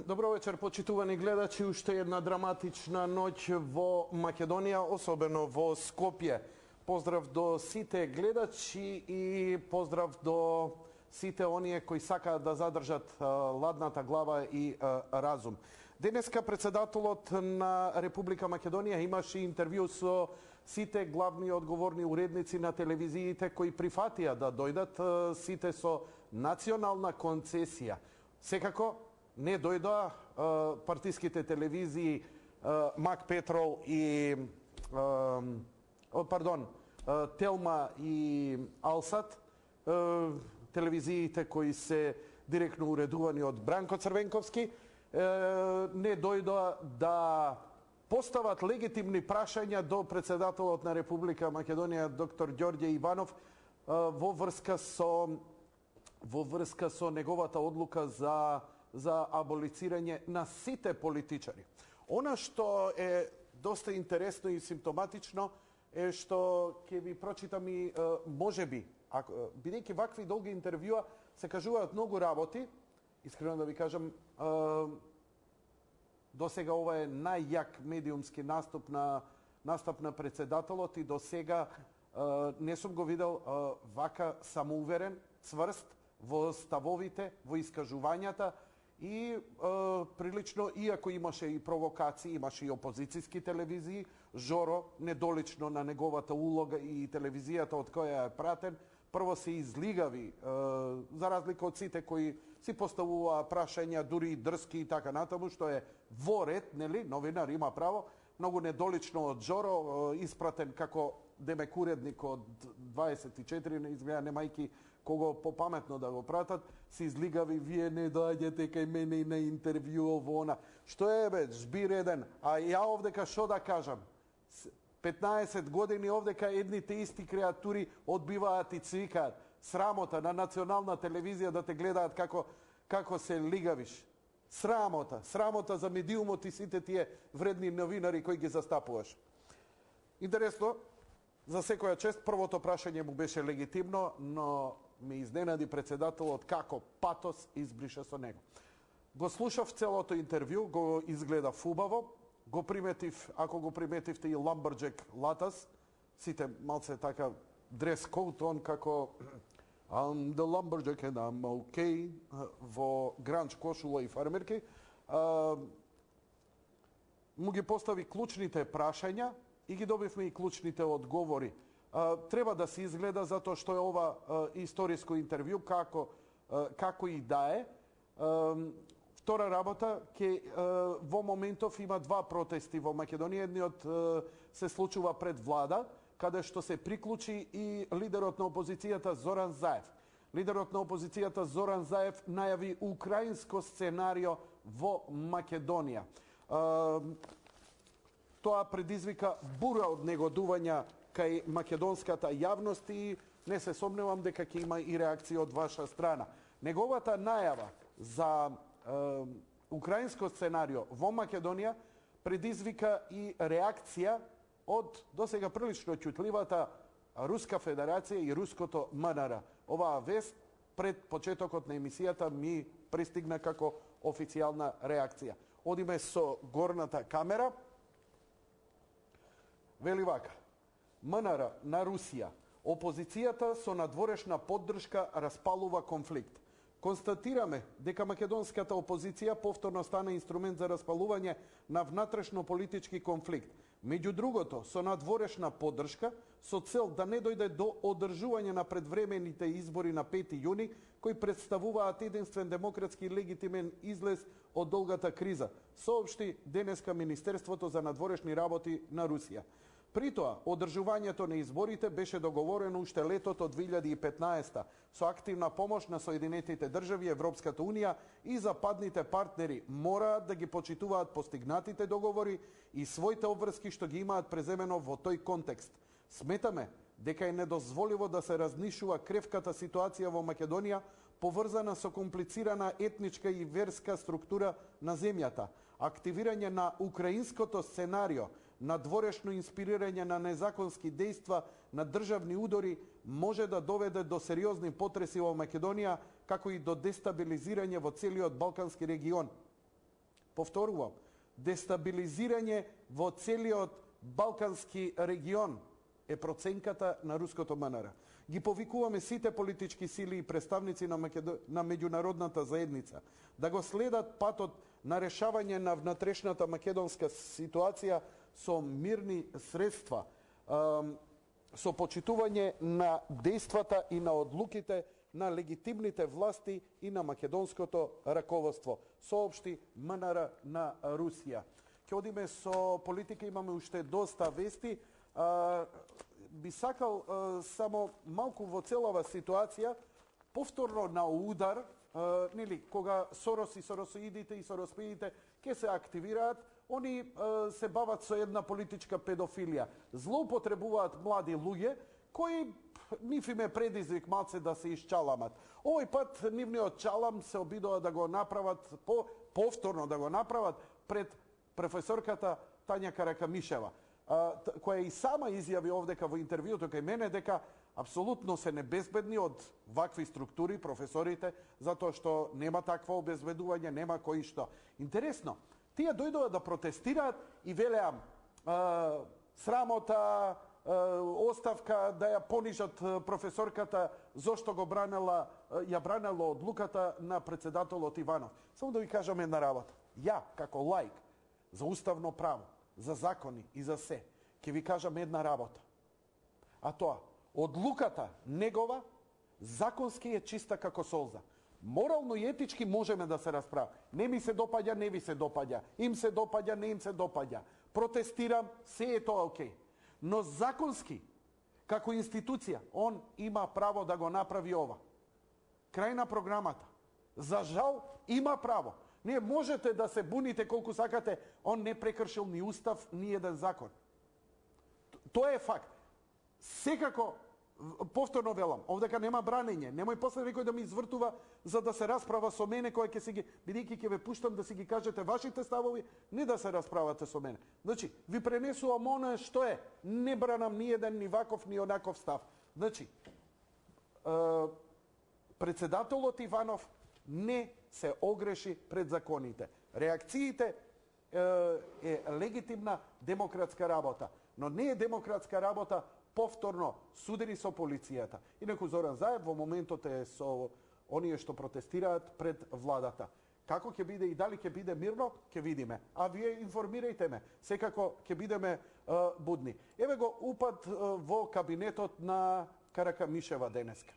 Добро вечер, почитувани гледачи. Уште една драматична ноќ во Македонија, особено во Скопје. Поздрав до сите гледачи и поздрав до сите оние кои сакаат да задржат ладната глава и разум. Денеска председателот на Република Македонија имаше интервју со сите главни одговорни уредници на телевизиите кои прифатија да дојдат, сите со национална концесија. Секако не дојдоа партиските телевизии Мак Петрол и Телма и Алсат, телевизиите кои се директно уредувани од Бранко Црвенковски, не дојдоа да постават легитимни прашања до председателот на Република Македонија доктор Ѓорѓе Иванов во врска со неговата одлука за аболицирање на сите политичари. Она што е доста интересно и симптоматично е што ќе ви прочитам и можеби, бидејќи вакви долги интервјуа се кажуваат многу работи, искрено да ви кажам, до сега ова е најјак медиумски настап на председателот и до сега не сум го видел вака самоуверен, цврст во ставовите, во искажувањата и прилично, иако имаше и провокации, имаше и опозицијски телевизии, Жоро, недолично на неговата улога и телевизијата од која е пратен, прво се излигави, за разлика од сите кои си поставува прашања, дури и дрски и така натаму, што е во ред, нели, новинар има право, многу недолично од Жоро, испратен како демек уредник од 24, изгледа немајки кого попаметно да го пратат, се излигави, вие не доаѓате кај мене и на интервју ово она. Што е бе, збир еден, а ја овдека шо да кажам? 15 години овдека едните исти креатури одбиваат и цвикаат. Срамота на национална телевизија да те гледаат како се лигавиш. Срамота за медиумот и сите тие вредни новинари кои ги застапуваш. Интересно, за секоја чест, првото прашање му беше легитимно, но ме изненади председателот како патос избриша со него. Го слушав целото интервју, го изгледав убаво, го приметив, ако го приметивте и Ламберџек Латас, сите малце така дрес коут, он како I'm the Lumberjack and I'm okay, во гранч кошула и фармерки, му ги постави клучните прашања и ги добивме и клучните одговори. Треба да се изгледа затоа што е ова историско интервју, како и да е. Втора работа, во моментов има два протести во Македонија. Едниот се случува пред влада, каде што се приклучи и лидерот на опозицијата Зоран Заев. Лидерот на опозицијата Зоран Заев најави украинско сценарио во Македонија. Тоа предизвика бура од негодувања кај македонската јавност и не се сомневам дека ќе има и реакција од ваша страна. Неговата најава за украинско сценарио во Македонија предизвика и реакција од досега прилично ќутливата Руска Федерација и руското МНР. Оваа вест пред почетокот на емисијата ми пристигна како официјална реакција. Одиме со горната камера. Вели вака: МНР на Русија, опозицијата со надворешна поддршка распалува конфликт. Констатираме дека македонската опозиција повторно стана инструмент за распалување на внатрешно политички конфликт. Меѓу другото, со надворешна поддршка, со цел да не дојде до одржување на предвремените избори на 5 јуни, кои представуваат единствен демократски и легитимен излез од долгата криза, соопшти денеска Министерството за надворешни работи на Русија. При тоа, одржувањето на изборите беше договорено уште летото 2015 со активна помош на Соединетите држави, Европската унија и западните партнери мораат да ги почитуваат постигнатите договори и своите обврски што ги имаат преземено во тој контекст. Сметаме дека е недозволиво да се разнишува кревката ситуација во Македонија, поврзана со комплицирана етничка и верска структура на земјата, активирање на украинското сценарио, надворешно инспирирање на незаконски дејства на државни удори може да доведе до сериозни потреси во Македонија, како и до дестабилизирање во целиот Балкански регион. повторувам, дестабилизирање во целиот Балкански регион е проценката на руското МНР. Ги повикуваме сите политички сили и представници на меѓународната заедница да го следат патот на решавање на внатрешната македонска ситуација со мирни средства, со почитување на дејствата и на одлуките на легитимните власти и на македонското раководство, соопшти МНР на Русија. Ќе одиме со политика, имаме уште доста вести. Би сакал само малку во целава ситуација, повторно на удар, нели, кога Сорос и соросоидите и сороспеидите ќе се активираат, они се бават со една политичка педофилија. Злоупотребуваат млади луѓе, кои нив им е предизвик малце да се исчаламат. Овој пат нивниот чалам се обидува да го направат, повторно да го направат пред професорката Тања Каракамишева, која и сама изјави овдека во интервјуто кај мене дека апсолутно се небезбедни од вакви структури професорите, затоа што нема такво обезбедување, нема кој што. Интересно, тие дојдоа да протестираат и велеа срамота, оставка, да ја понижат професорката зошто ја бранела одлуката на председателот Иванов. Само да ви кажам една работа. Ја, како лаик, за уставно право, за закони и за се, ќе ви кажам една работа. А тоа, одлуката негова законски е чиста како солза. Морално и етички можеме да се расправа. Не ми се допаѓа, не ви се допаѓа. Им се допаѓа, не им се допаѓа. Протестирам, се е тоа окей. Но законски, како институција, он има право да го направи ова. Крај на програмата. За жал, има право. Не можете да се буните колку сакате, он не прекршил ни устав, ни еден закон. Тоа е факт. Секако, повторно велам, овдека нема бранење. Немој после некој да ми извртува за да се расправа со мене, кој ќе си ги, бидејќи ќе ве пуштам да си ги кажете вашите ставови, не да се расправате со мене. Значи, ви пренесувам оно што е. Не бранам ни еден, ни ваков, ни онаков став. Значи, председателот Иванов не се огреши пред законите. Реакциите е легитимна демократска работа, но не е демократска работа повторно судени со полицијата. Инаку Зоран Заев во моментот е со оние што протестираат пред владата. Како ќе биде и дали ќе биде мирно, ќе видиме. А вие информирајте ме. Секако ќе бидеме будни. Еве го упад во кабинетот на Каракамишева денеска.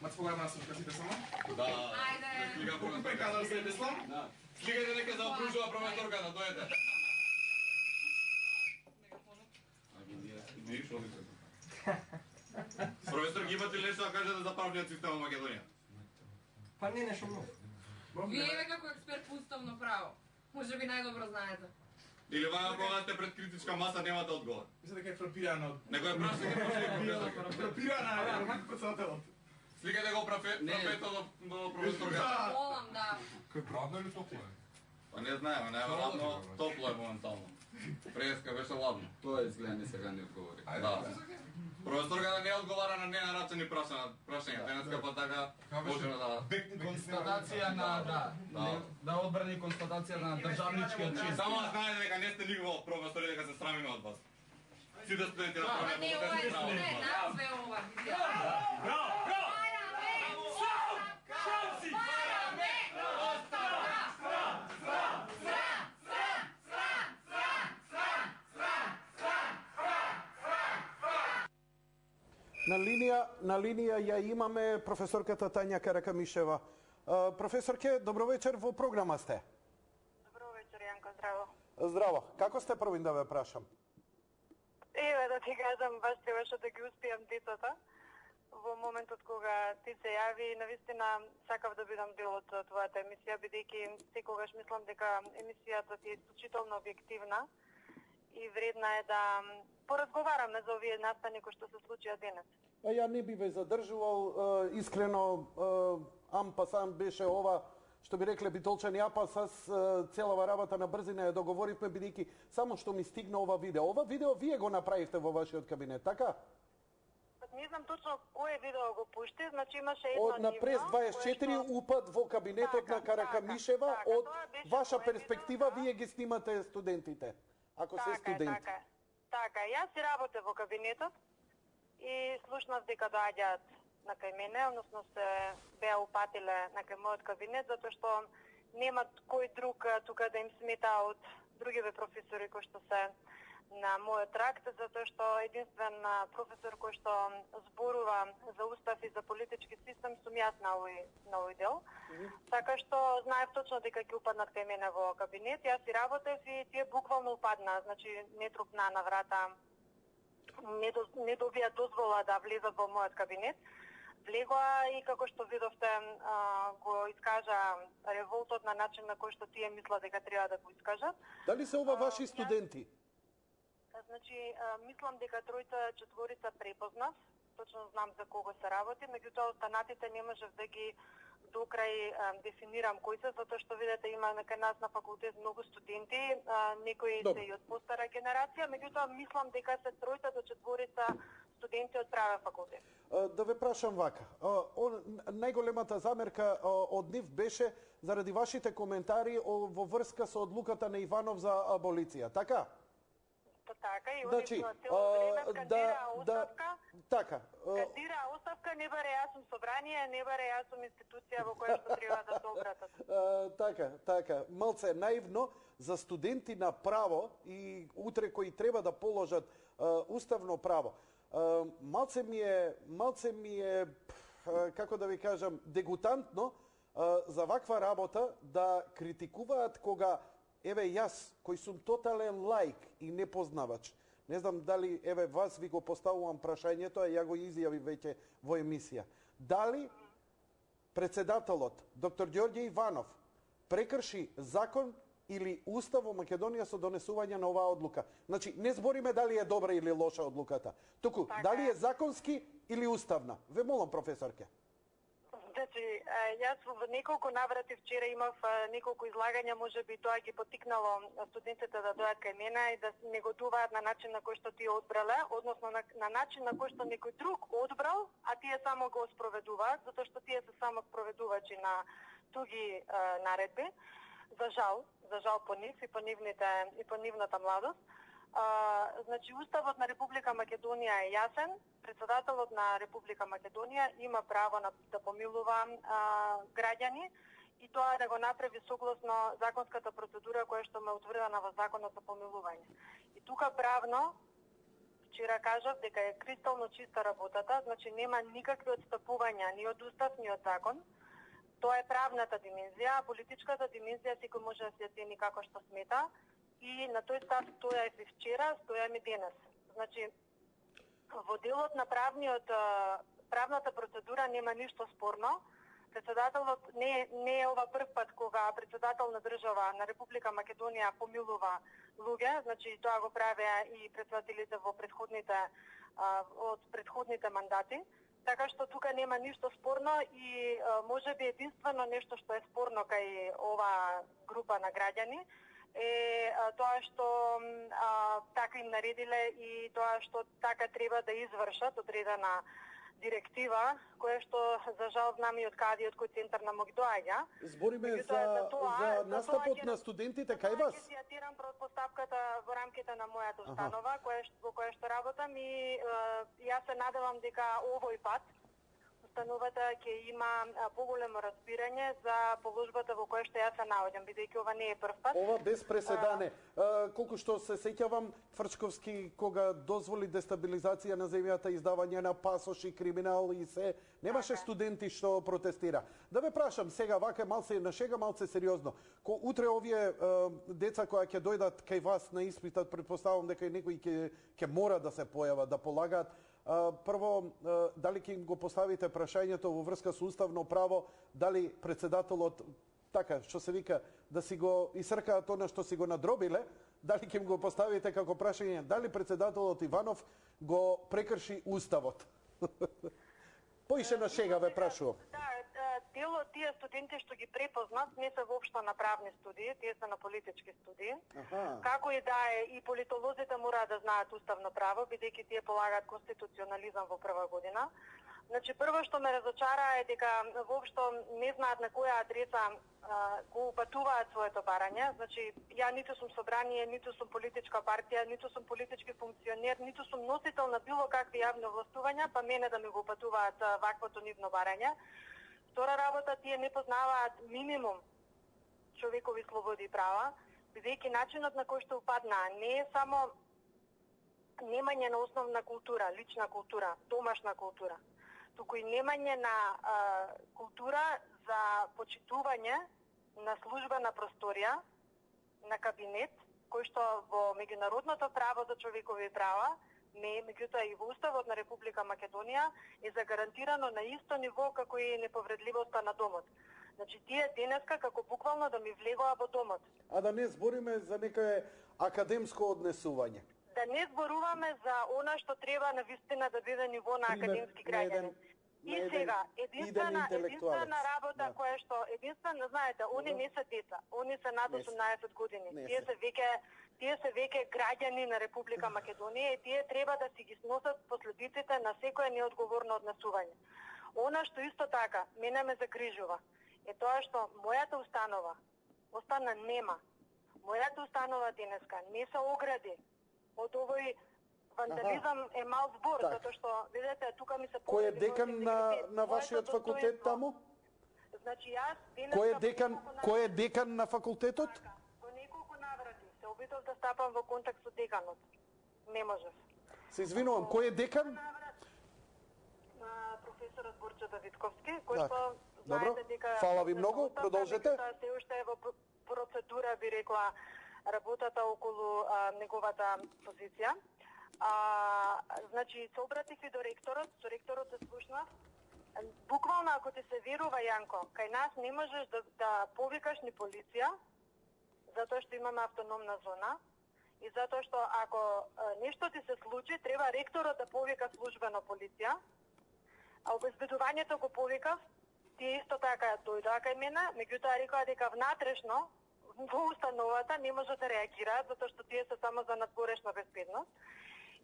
Мац погледна на слушките само? Да. Ајде. Слика колку пе казал се Беслам? Да. Сликајте нека заокружува професорката, дојдете. Професор, ги имате ли нешто да кажете за правниот систем во Македонија? Па не нешто многу. Вие како експерт по уставно право, може би најдобро знаете. Или ваја кога сте пред критичка маса немате одговор? Мислам дека е фрапирана од... Некој праша ќе може и професор. Фрапирана е, како председателот. Сликајте го профетот до професорката. Волам, да. Кој правда или топло е? Па не знаеме, најверојатно топло е моментално. Преска беше ладно. Тоа изгледа не сега не одговори. Да. Професорката не одговара на ненарачени прашања. Денеска па така можеме да... Констатација на да одбрани констатација на државничкиот чин. Само да знаете дека не сте никого професори, дека се срамиме од вас. Сите студенти на Ама не, ова е нас бе ова. Браво! На линија ја имаме професорката Тања Каракамишева. Професорке, добро вечер, во програма сте. Добро вечер, Јанко, здраво. Здраво. Како сте, првин да ве прашам? Еве да ти кажам, баш требаше да ги успијам децата. Во моментот кога ти се јави, навистина сакав да бидам дел од твојата емисија, бидејќи секогаш мислам дека емисијата ти е исклучително објективна и вредна е да поразговараме за овие настани кои што се случија денес. Ја не би ве задржувал, искрено, ампасан беше ова, што би рекле битолчани апасас, целава работа на брзина ја договоривме, бидејќи само што ми стигна ова видео. Ова видео вие го направивте во вашиот кабинет, така? Не знам точно кое видео го пушти, значи имаше едно Од на прес 24 упад во кабинетот на Каракамишева, од ваша перспектива вие ги снимате студентите, ако се студенти. Така, јас си работев во кабинетот и слушнав дека доаѓаат на кај мене, односно се беа упатиле на кај мојот кабинет, затоа што немат кој друг тука да им смета од другиве професори кои што се на мојот тракт, затоа што единствен професор кој што зборува за устав и за политички систем сум јас на овој дел. Така што знаев точно дека ќе упаднат кај мене во кабинет. Јас си работев и тие буквално упадна, значи не трупна на врата, не добија дозвола да влезат во мојот кабинет. Влегоа и како што видовте го искажа револтот на начин на кој што тие мислат дека треба да го искажат. Дали се ова ваши студенти? Значи, мислам дека тројца, четворица препознав, точно знам за кого се работи, меѓутоа останатите не можев да ги до крај дефинирам кои се, затоа што видите има кај нас на факултет многу студенти, некои се и од постара генерација, меѓутоа мислам дека се тројца до четворица студенти од правен факултет. Да ве прашам вака, најголемата замерка од нив беше заради вашите коментари во врска со одлуката на Иванов за аболиција, така? Така, и значи, цело време кандира оставка. Така. Кандира оставка, не баре јас сум собрание, не баре јас сум институција во која што треба да се обратат. Така, малце наивно за студенти на право и утре кои треба да положат уставно право. Малце ми е како да ви кажам, дегутантно за ваква работа да критикуваат кога еве јас, кој сум тотален лаик и непознавач, не знам дали, еве вас ви го поставувам прашањето, а ја го изјави веќе во емисија. Дали председателот, доктор Ѓорѓе Иванов, прекрши закон или устав во Македонија со донесување на оваа одлука? Значи, не збориме дали е добра или лоша одлуката, туку дали е законски или уставна? Ве молам, професорке. Значи, јас во неколку наврати вчера имав неколку излагања, можеби тоа ги потикнало студентите да дојдат кај мене и да негодуваат на начин на кој што тие одбрале, односно на начин на кој што некој друг одбрал, а тие само го спроведуваат, затоа што тие се само спроведувачи на туги наредби. За жал по нив и по нивната младост. Значи, Уставот на Република Македонија е јасен. Председателот на Република Македонија има право да помилува граѓани и тоа да го направи согласно законската процедура која што ме утврдена во Законот за помилување. И тука правно, вчера кажав дека е кристално чиста работата, значи нема никакви отстапувања ни од Устав, ни од закон. Тоа е правната димензија, политичката димензија секој може да се оцени како што смета. И на тој став стојав и вчера, стојам и денес. Значи, во делот на правната процедура нема ништо спорно. Председателот не е ова прв пат кога председател на држава на Република Македонија помилува луѓе, значи тоа го правеа и председателите во предходните мандати. Така што тука нема ништо спорно и можеби единствено нешто што е спорно кај ова група на граѓани е тоа што така им наредиле и тоа што така треба да извршат одредена директива, која што за жал знаме и од каде од кој центар на МОК доаѓа. Збориме за настапот на студентите кај вас. Ќе цитирам предпоставката во рамките на мојата установа, во која што работам и јас се надевам дека овој пат установата ќе има поголемо разбирање за положбата во која што јас се наоѓам, бидејќи ова не е прв пат. Ова без преседане. Колку што се сеќавам, Тврчковски кога дозволи дестабилизација на земјата, издавање на пасоши, криминал и се, немаше студенти што протестира. Да ве прашам сега вака малце на шега, малце сериозно. Утре овие деца кои ќе дојдат кај вас на испитат, претпоставувам дека и некои ќе мора да се појават, да полагаат. Прво, дали ќе им го поставите прашањето во врска со уставно право, дали председателот, така, што се вика, да си го исркаат она што си го надробиле, дали ќе им го поставите како прашање, дали председателот Иванов го прекрши уставот? Поише на шега ве прашувам. Дел од тие студенти што ги препознат не се воопшто на правни студии, тие се на политички студии. Како и да е, и политолозите мора да знаат уставно право, бидејќи тие полагаат конституционализам во прва година. Значи, прво што ме разочара е дека воопшто не знаат на која адреса го упатуваат своето барање. Значи, ја ниту сум собрание, ниту сум политичка партија, ниту сум политички функционер, ниту сум носител на било какви јавни властувања, па мене да ми го упатуваат ваквото нивно барање. Втора работа, тие не познаваат минимум човекови слободи и права, бидејќи начинот на кој што упаднаа не е само немање на основна култура, лична култура, домашна култура, туку и немање на култура за почитување на службена просторија, на кабинет, кој што во меѓународното право за човекови права, меѓутоа и во Уставот на Република Македонија е загарантирано на исто ниво како и неповредливоста на домот. Значи, тие денеска како буквално да ми влегоа во домот. А да не збориме за некое академско однесување. Да не зборуваме за она што треба на вистина да биде ниво на академски граѓанин. И сега, единствена работа која што, знаете, они не се деца, они се над 18 години. Тие се веќе граѓани на Република Македонија и тие треба да си ги сносат последиците на секое неодговорно однесување. Она што исто така мене ме загрижува е тоа што мојата установа остана нема. Мојата установа денеска не се огради од овој вандализам е мал збор, затоа што, видете, тука ми се Кој е декан на вашиот факултет таму? Значи јас денеска... Кој е декан на факултетот? Во неколку наврати се обидов да стапам во контакт со деканот. Не можев. Се извинувам, кој е декан? Професорот Борчо Давидковски, кој што знаете дека... Фала ви многу, продолжете. Се уште е во процедура, би рекла, работата околу неговата позиција. Значи, се обратив и до ректорот, со ректорот се слушнав. Буквално, ако ти се верува, Јанко, кај нас не можеш да повикаш ни полиција, затоа што имаме автономна зона, и затоа што ако нешто ти се случи, треба ректорот да повика службено полиција, а обезбедувањето го повикав, тие исто така дојдоа кај мене, меѓутоа рекоа дека внатрешно, во установата не може да реагираат, затоа што тие се само за надворешна безбедност.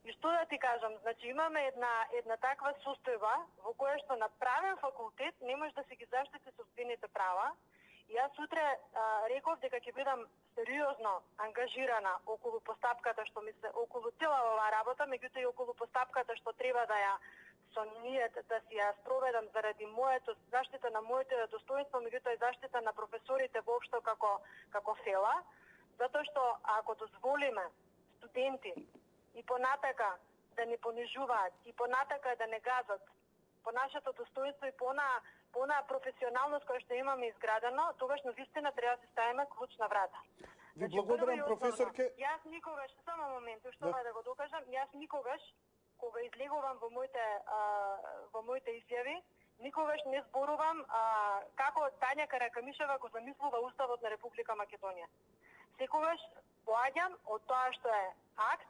И што да ти кажам, значи имаме една таква состојба во која што на правен факултет не може да си ги заштити сопствените права. И јас сутре реков дека ќе бидам сериозно ангажирана околу постапката што ми се околу цела оваа работа, меѓутоа и околу постапката што треба да ја со ние да си ја спроведам заради заштита на моето достоинство, меѓутоа и заштита на професорите воопшто како фела, затоа што ако дозволиме студенти и понатака да не понижуваат, и понатака да не газат по нашето достоинство и по онаа професионалност која што имаме изградено, тогаш на вистина треба да се ставиме клуч на врата. Ви благодарам, професорке. Јас никогаш, само момент, што да го докажам, јас никогаш, кога излегувам во моите изјави, никогаш не зборувам како Тања Каракамишева го замислува Уставот на Република Македонија. Секогаш поаѓам од тоа што е акт,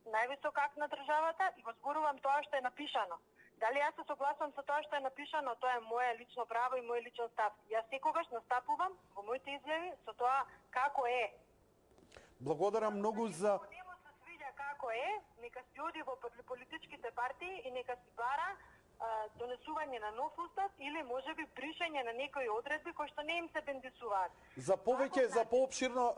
највисок акт на државата и го зборувам тоа што е напишано. Дали јас се согласувам со тоа што е напишано, тоа е моје лично право и мој личен став. Јас секогаш настапувам во моите изјави со тоа како е. Благодарам многу за... Ако нему се свиѓа како е, нека си оди во политичките партии и нека си бара донесување на нов устав или можеби бришање на некои одредби кои што не им се бендисуваат. За повеќе, за поопширно,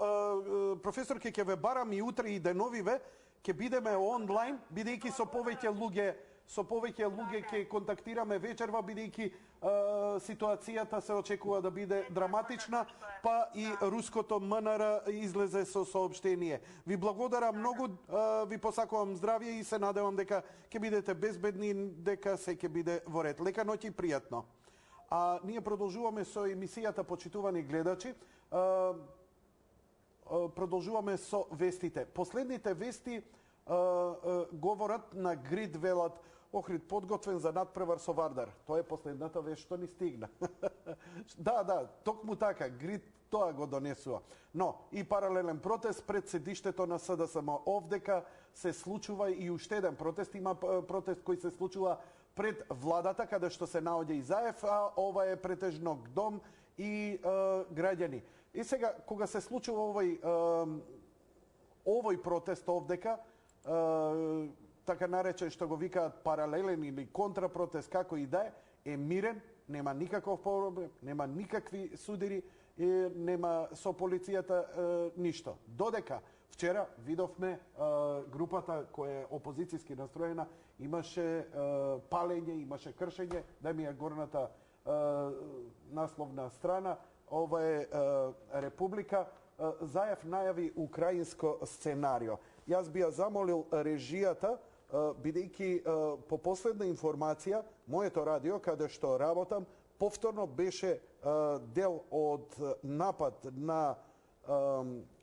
професор, ќе ве барам и утре и деновиве, ќе бидеме онлайн, бидејќи со повеќе луѓе со повеќе луѓе ќе контактираме вечерва, бидејќи ситуацијата се очекува да биде драматична, па и руското МНР излезе со соопштение. Ви благодарам многу, ви посакувам здравје и се надевам дека ќе бидете безбедни, дека се ќе биде во ред. Лека ноќ и пријатно. А ние продолжуваме со емисијата, почитувани гледачи. Продолжуваме со вестите. Последните вести говорат на Грид, велат: Охрид подготвен за надпревар со Вардар. Тоа е последната вест што ни стигна. Да, токму така, Грид тоа го донесува. Но и паралелен протест пред седиштето на СДСМ. Овдека се случува и уште еден протест. Има протест кој се случува пред владата, каде што се наоѓа и Заев, а ова е претежно дом и граѓани. И сега, кога се случува овој протест овдека, така наречен, што го викаат паралелен или контрапротест, како и да е мирен, нема никаков проблем, нема никакви судири, нема со полицијата ништо. Додека вчера видовме групата која е опозицијски настроена, имаше палење, имаше кршење, да ми е горната насловна страна, ова е Република. Заев најави украинско сценарио. Јас би ја замолил режијата, бидејќи по последна информација, моето радио, каде што работам, повторно беше дел од напад на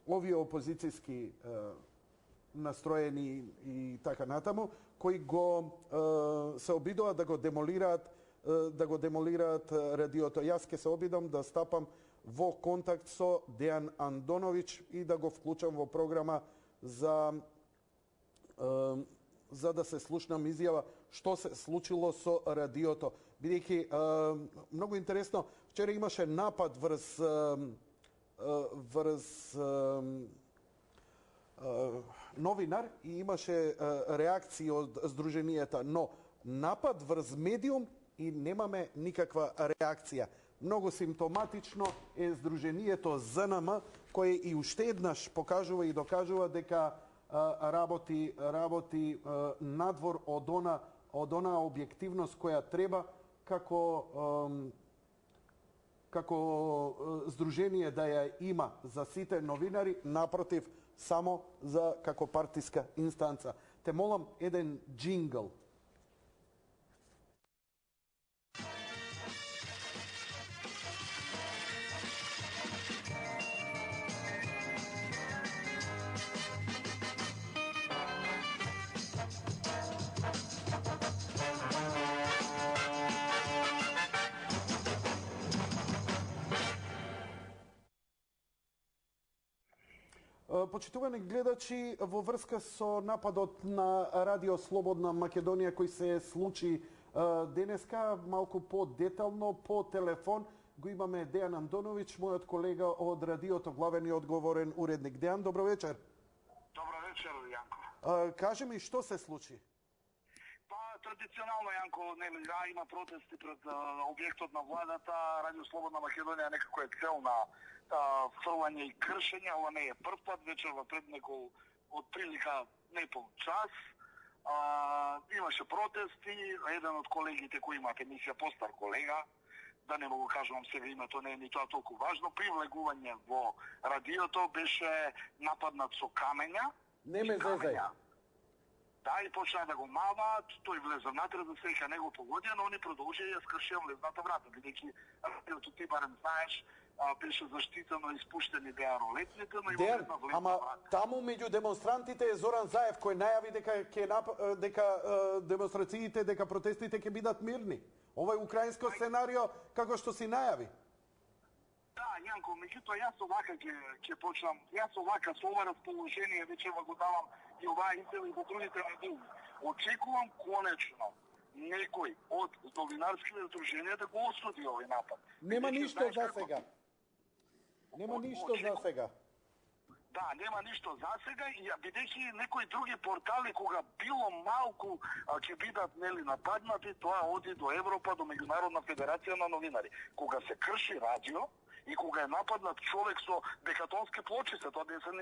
овие опозицијски настроени и така натаму, кои го се обидува да го демолираат радиото. Јас ќе се обидам да стапам во контакт со Дејан Андоновиќ и да го вклучам во програма за да се слушнам изјава што се случило со радиото. Бидејќи многу интересно, вчера имаше напад врз новинар и имаше реакции од здруженијата, но напад врз медиум и немаме никаква реакција. Многу симптоматично е здруженијето ЗНМ, кое и уште еднаш покажува и докажува дека работи надвор од она објективност која треба како здружение да ја има за сите новинари, напротив, само за како партиска инстанца. Те молам еден джингл. Почитувани гледачи, во врска со нападот на Радио Слободна Македонија кој се случи денеска, малку по-детално, по телефон, го имаме Дејан Андоновиќ, мојот колега од радиото, главен и одговорен уредник. Дејан, добро вечер. Добро вечер, Јанко. Кажи ми, што се случи? Традиционално, Јанко, има протести пред објектот на владата. Радио Слободна Македонија некако е цел на фрлање и кршење. Ова не е прв пат, вечерва пред некој од прилика непол час. Имаше протести, еден од колегите кои имат емисија, постар колега, да не го кажувам сега името, не е ни тоа толку важно, при влегување во радиото беше нападнат со камења. Не ме зезај. Да, и почна да го маваат, тој влезе натре, за среќа него погодија, но они продолжија и ја скршија влезната врата, бидејќи радиото ти барем знаеш, беше заштитено и спуштени беа ролетните, но има една влезна ама врата. таму меѓу демонстрантите е Зоран Заев кој најави дека демонстрациите, дека протестите ќе бидат мирни. Ова е украинско сценарио како што си најави. Да, Јанко, меѓутоа јас овака ќе почнам. Јас овака со ова расположение вечерва го давам и оваа изјава и во другите медии. Очекувам конечно некој од новинарските здруженија да го осуди овој напад. Нема ништо за сега. Нема ништо за сега. Да, нема ништо за сега и бидејќи некои други портали кога било малку ќе бидат нападнати, тоа оди до Европа, до Меѓународна федерација на новинари. Кога се крши радио И кога е нападнат човек со бекатонски плочица, тоа не се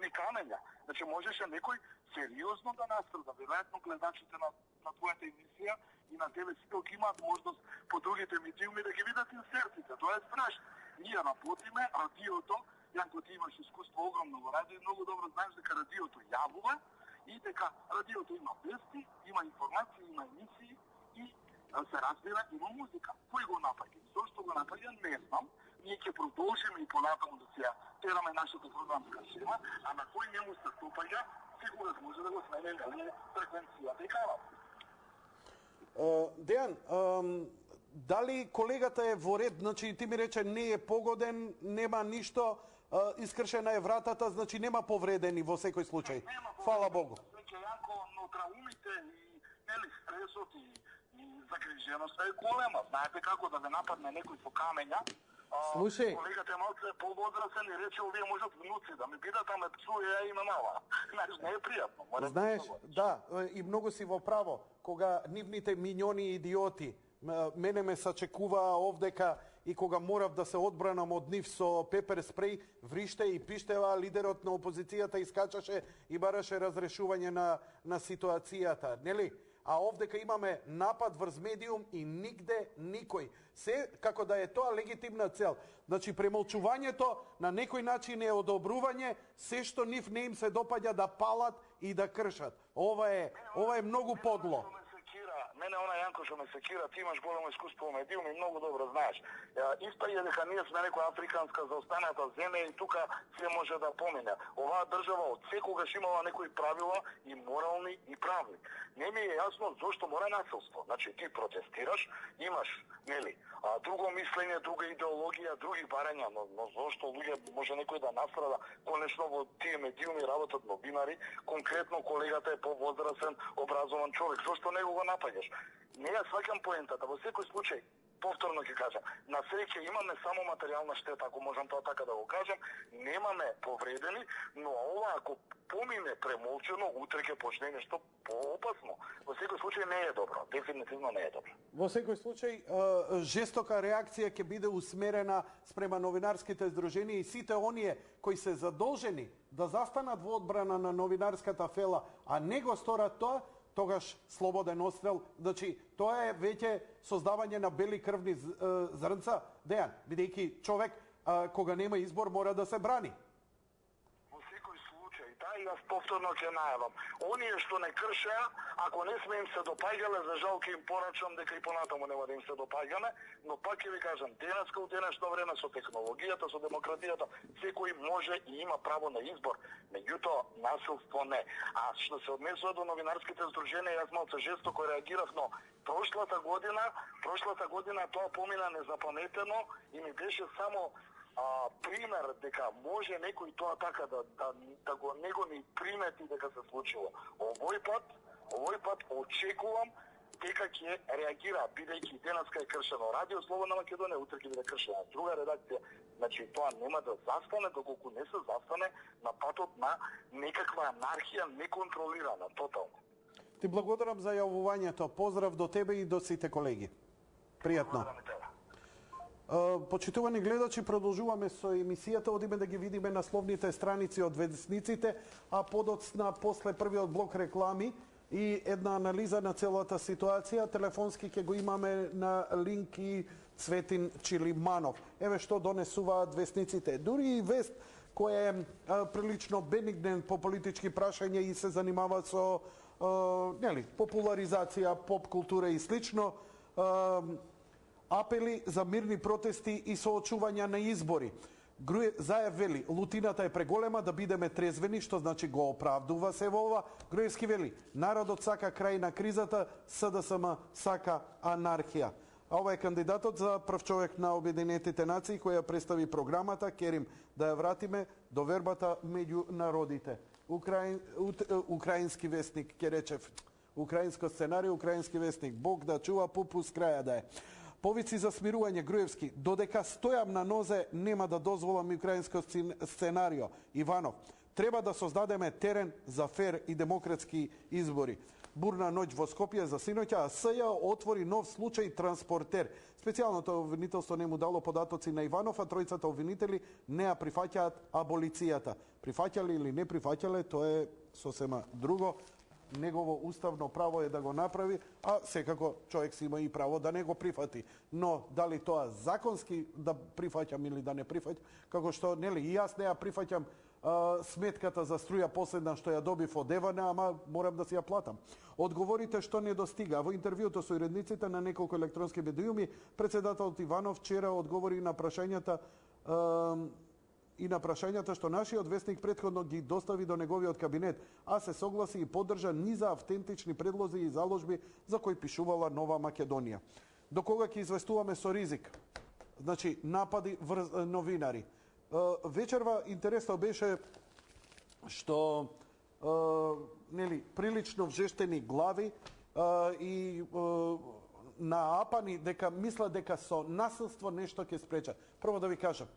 ни камења. Значи можеше некој сериозно да настрада. Веројатно гледачите на твојата емисија и на тебе сите ќе имаат можност по другите медиуми да ги видат инсертите. Тоа е страшно. Ние работиме, радиото, Јанко, ти имаш искуство огромно во радио, многу добро знаеш дека радиото јавува и дека радиото има вести, има информации, има емисии и се разбира, има музика. Кој го напаѓа? Зошто го напаѓа? Не знам. Ние ќе продолжиме и понатаму да се тераме нашата програмска шема, а на кој не му се стопаѓа, сигурно може да го смене фреквенцијата и канал. Дејан, дали колегата е во ред, значи ти ми рече не е погоден, нема ништо, искршена е вратата, значи нема повредени во секој случај. Фала Богу. Јанко, но траумите и стресот и загриженоста е голема. Знаете како да ве нападне некој со камења. Слушај, колегата е малце повозрасен и рече, овие можат внуци да ме бидат, а ме псуе, ја има мала. Знаеш, не е пријатно. Знаеш, да, и многу си во право, кога нивните миньони идиоти мене ме сачекуваа овдека и кога морав да се одбранам од нив со пепер спреј, вриште и пиштева, лидерот на опозицијата искачаше и бараше разрешување на ситуацијата, нели? А овдека имаме напад врз медиум и нигде никој. Се како да е тоа легитимна цел. Значи премолчувањето на некој начин е одобрување се што нив не им се допаѓа да палат и да кршат. Ова е многу подло. Мене она Јанко што ме секира, ти имаш големо искуство во медиум и многу добро знаеш. Испаѓа дека ние сме некоја африканска заостаната земја и тука се може да помине. Оваа држава од секогаш имала некои правила и морални и правни. Не ми е јасно зошто мора насилство. Значи ти протестираш, имаш, нели, друго мислење, друга идеологија, други барања, но зошто луѓе може некој да настрада? Конечно во тие медиуми работат новинари, конкретно колегата е повозрасен, образован човек. Зошто него го напаѓаш? Не ја сваќам поентата. Во секој случај, повторно ќе кажам, на среќа имаме само материјална штета, ако можам тоа така да го кажам, немаме повредени, но ова ако помине премолчено, утре ќе почне нешто поопасно. Во секој случај не е добро, дефинитивно не е добро. Во секој случај, жестока реакција ќе биде усмерена спрема новинарските здруженија и сите оние кои се задолжени да застанат во одбрана на новинарската фела, а не го сторат тоа, тогаш слободен отстрел. Значи, тоа е веќе создавање на бели крвни зрнца, Дејан, бидејќи човек кога нема избор мора да се брани. Во секој случај, да, и јас повторно ќе најавам. Оние што не кршеа, ако не сме им се допаѓале, за жал ќе им порачам дека и понатаму нема да им се допаѓаме, но пак ќе ви кажам, денеска у денешно време со технологијата, со демократијата, секој може и има право на избор. Меѓутоа, насилство не. А што се однесува до новинарските здруженија, јас малце жестоко реагирав, но прошлата година тоа помина незапаметено и ми беше само пример дека може некој тоа така да го него не примети дека се случило. Овој пат очекувам дека ќе реагира, бидејќи денеска е кршено Радио Слободна Македонија, утре ќе биде кршена друга редакција. Значи тоа нема да застане доколку не се застане на патот на некаква анархија неконтролирана тотално. Ти благодарам за јавувањето. Поздрав до тебе и до сите колеги. Пријатно. Почитувани гледачи, продолжуваме со емисијата, одиме да ги видиме насловните страници од весниците, а подоцна после првиот блок реклами и една анализа на целата ситуација. Телефонски ќе го имаме на линк и Цветин Чилиманов. Еве што донесуваат весниците. Дури и вест кој е прилично бенигнен по политички прашања и се занимава со популаризација, поп култура и слично, апели за мирни протести и соочувања на избори. Заев вели, лутината е преголема да бидеме трезвени, што значи го оправдува се во ова. Груевски вели, народот сака крај на кризата, СДСМ сака анархија. А ова е кандидатот за прв човек на Обединетите нации која представи програмата. Керим да ја вратиме до вербата меѓу народите. Украински вестник, ке речев. Украинско сценарио, украински вестник. Бог да чува, пупус краја да е. Повици за смирување, Груевски. Додека стојам на нозе, нема да дозволам украинско сценарио. Иванов. Треба да создадеме терен за фер и демократски избори. Бурна ноќ во Скопје за синоќа, а СЈ отвори нов случај транспортер. Специјалното обвинителство не му дало податоци на Иванов, а тројцата обвинители не ја прифаќаат аболицијата. Прифаќале или не прифаќале, тоа е сосема друго. Негово уставно право е да го направи, а секако човек си има и право да не го прифати. Но дали тоа законски да прифаќам или да не прифаќам, како што нели и јас не ја прифаќам сметката за струја последна што ја добив од Еване, ама морам да си ја платам. Одговорите што не достига. Во интервјуто со уредниците на неколку електронски медиуми, председателот Иванов вчера одговори на прашањата што нашиот вестник претходно ги достави до неговиот кабинет, а се согласи и поддржа низа автентични предлози и заложби за кои пишувала Нова Македонија. До кога ќе известуваме со ризик? Значи, напади врз новинари. Вечерва интересно беше што нели прилично вжештени глави и наапани дека мислат дека со насилство нешто ќе спречат. Прво да ви кажам,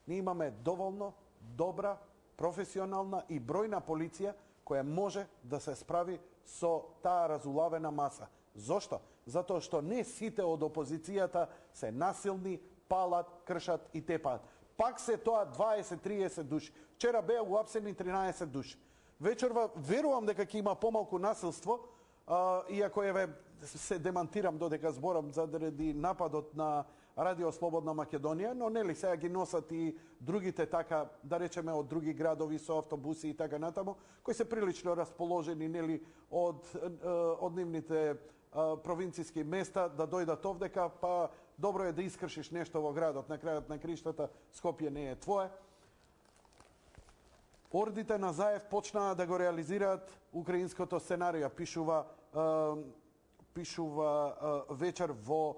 ние имаме доволно добра, професионална и бројна полиција која може да се справи со таа разулавена маса. Зошто? Затоа што не сите од опозицијата се насилни, палат, кршат и тепаат. Пак се тоа 20-30 души. Вчера беа уапсени 13 души. Вечерва верувам дека ќе има помалку насилство, иако еве се демантирам додека зборам заради нападот на Радио Слободна Македонија, но нели сега ги носат и другите така, да речеме од други градови со автобуси и така натаму, кои се прилично расположени нели од нивните провинцијски места да дојдат овдека, па добро е да искршиш нешто во градот, на крајот на криштата Скопје не е твое. Ордите на Заев почнаа да го реализираат украинското сценарио, пишува вечер во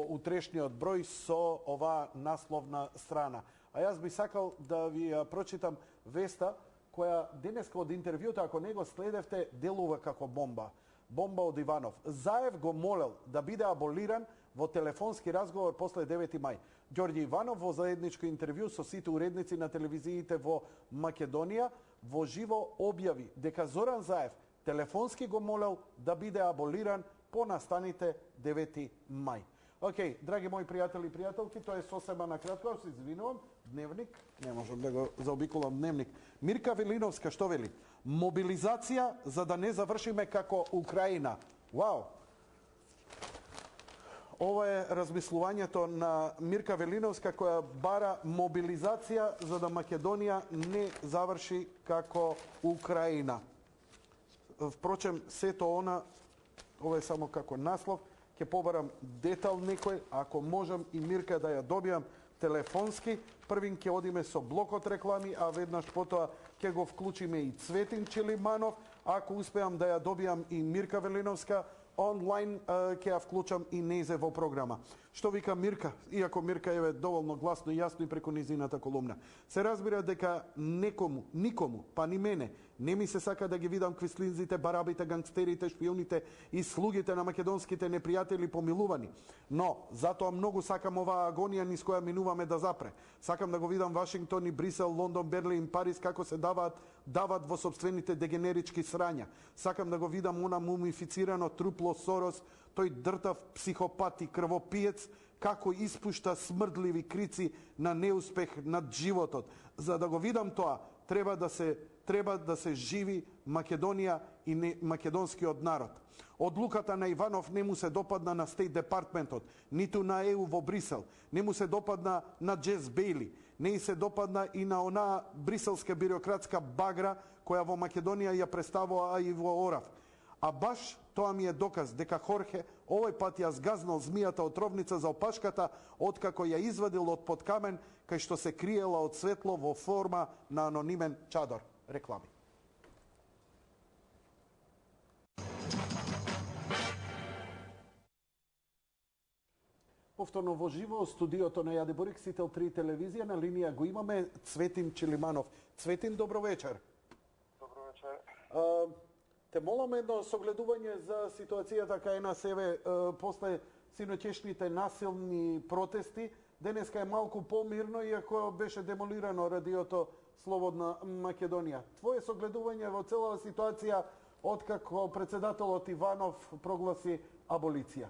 утрешниот број со оваа насловна страна. А јас би сакал да ви прочитам веста која денеска од интервјуто, ако не го следевте, делува како бомба. Бомба од Иванов. Заев го молел да биде аболиран во телефонски разговор после 9 мај. Ѓорѓе Иванов во заедничко интервју со сите уредници на телевизиите во Македонија во живо објави дека Зоран Заев телефонски го молел да биде аболиран по настаните 9 мај. Океј, драги мои пријатели и пријателки, тоа е сосема на кратко, се извинувам, дневник, не можам да го заобиколам дневник. Мирка Велиновска што вели? Мобилизација за да не завршиме како Украина. Вау! Ова е размислувањето на Мирка Велиновска која бара мобилизација за да Македонија не заврши како Украина. Впрочем, сето она, ова е само како наслов, ќе побарам детал некој, ако можам и Мирка да ја добијам телефонски, првин ќе одиме со блокот реклами, а веднаш потоа ќе го вклучиме и Цветин Челиманов, ако успеам да ја добијам и Мирка Велиновска, онлайн ќе ја вклучам и нејзе во програма. Што вика Мирка? Иако Мирка е доволно гласно и јасно и преку низината колумна. Се разбира дека никому, па ни мене, не ми се сака да ги видам квислинзите, барабите, гангстерите, шпионите и слугите на македонските непријатели помилувани. Но, затоа многу сакам оваа агонија низ која минуваме да запре. Сакам да го видам Вашингтон и Брисел, Лондон, Берлин, Париз како се дават во собствените дегенерички срања. Сакам да го видам она мумифицирано трупло Сорос, тој дртав психопат и крвопиец, како испушта смрдливи крици на неуспех над животот. За да го видам тоа, треба да се живи Македонија и македонскиот народ. Одлуката на Иванов не му се допадна на Стейт Департментот, ниту на ЕУ во Брисел, не му се допадна на Джес Бейли, не и се допадна и на онаа бриселска бирократска багра која во Македонија ја представува и во Орав. А баш тоа ми е доказ дека Хорхе овој пат ја згазнал змијата отровница за опашката откако ја извадил од под камен кај што се криела од светло во форма на анонимен чадор. Реклами. Повторно во живо студиото на Јаде Борик, Сител 3 телевизија, на линија го имаме Цветин Челиманов. Цветин, добро вечер. Добро вечер. Те молам едно согледување за ситуацијата кај нас еве после синоќешните насилни протести. Денеска е малку помирно, иако беше демолирано радиото Слободна Македонија. Твое согледување во целава ситуација откако председателот Иванов прогласи аболиција?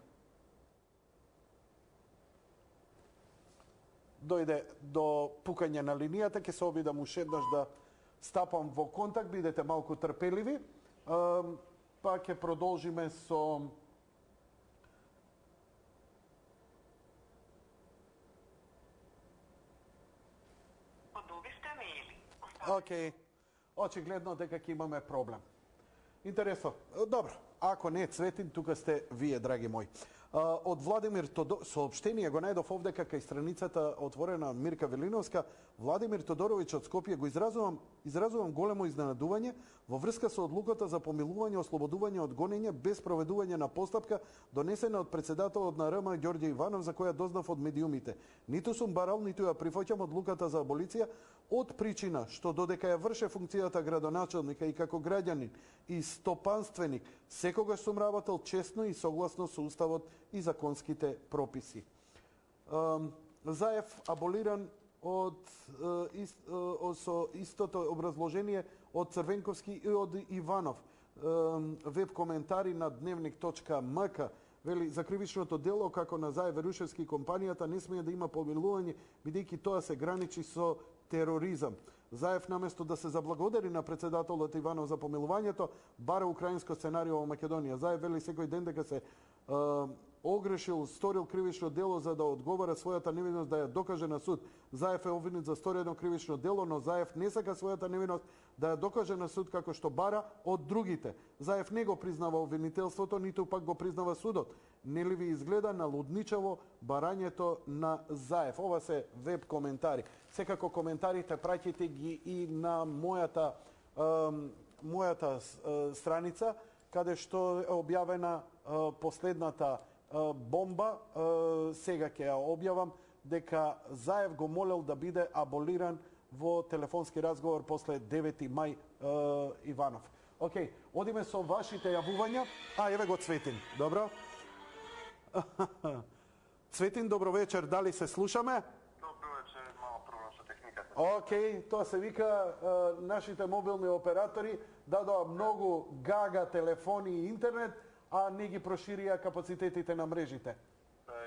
Дојде до пукање на линијата, ќе се обидам уште еднаш да стапам во контакт, бидете малку трпеливи, па ќе продолжиме со Океј, очигледно дека ќе имаме проблем. Интересно. Добро, ако не Цветин, тука сте вие, драги мои. Од Владимир соопштение го најдов овде кај страницата отворена Мирка Велиновска. Владимир Тодоровиќ од Скопје го изразувам големо изненадување во врска со одлуката за помилување и ослободување од гонење без проведување на постапка донесена од председателот на РМ Ѓорѓе Иванов, за која дознав од медиумите. Ниту сум барал, ниту ја прифаќам одлуката за аболиција од причина што додека ја врше функцијата градоначелника и како граѓанин и стопанственик, секогаш сум работел честно и согласно со уставот и законските прописи. Заев аболиран со истото образложение од Црвенковски и од Иванов. Веб коментари на дневник.мк вели за кривичното дело како на Заев Верушевски и компанијата не смее да има помилување бидејќи тоа се граничи со тероризам. Заев наместо да се заблагодари на председателот Иванов за помилувањето, бара украинско сценарио во Македонија. Заев вели секој ден дека се огрешил, сторил кривично дело за да одговара својата невиност да ја докаже на суд. Заев е обвинет за сторено кривично дело, но Заев не сака својата невиност да ја докаже на суд како што бара од другите. Заев не го признава обвинителството, ниту пак го признава судот. Нели ви изгледа налудничаво барањето на Заев? Ова се веб коментари. Секако коментарите праќите ги и на мојата страница, каде што е објавена последната бомба. Сега ќе ја објавам дека Заев го молел да биде аболиран во телефонски разговор после 9 мај Иванов. Океј, одиме со вашите јавувања. Еве го Цветин. Добро. Цветин, добро вечер. Дали се слушаме? Добро вечер, мало проблем со техниката. Океј, тоа се вика нашите мобилни оператори дадоа многу гага телефони и интернет, а не ги проширија капацитетите на мрежите.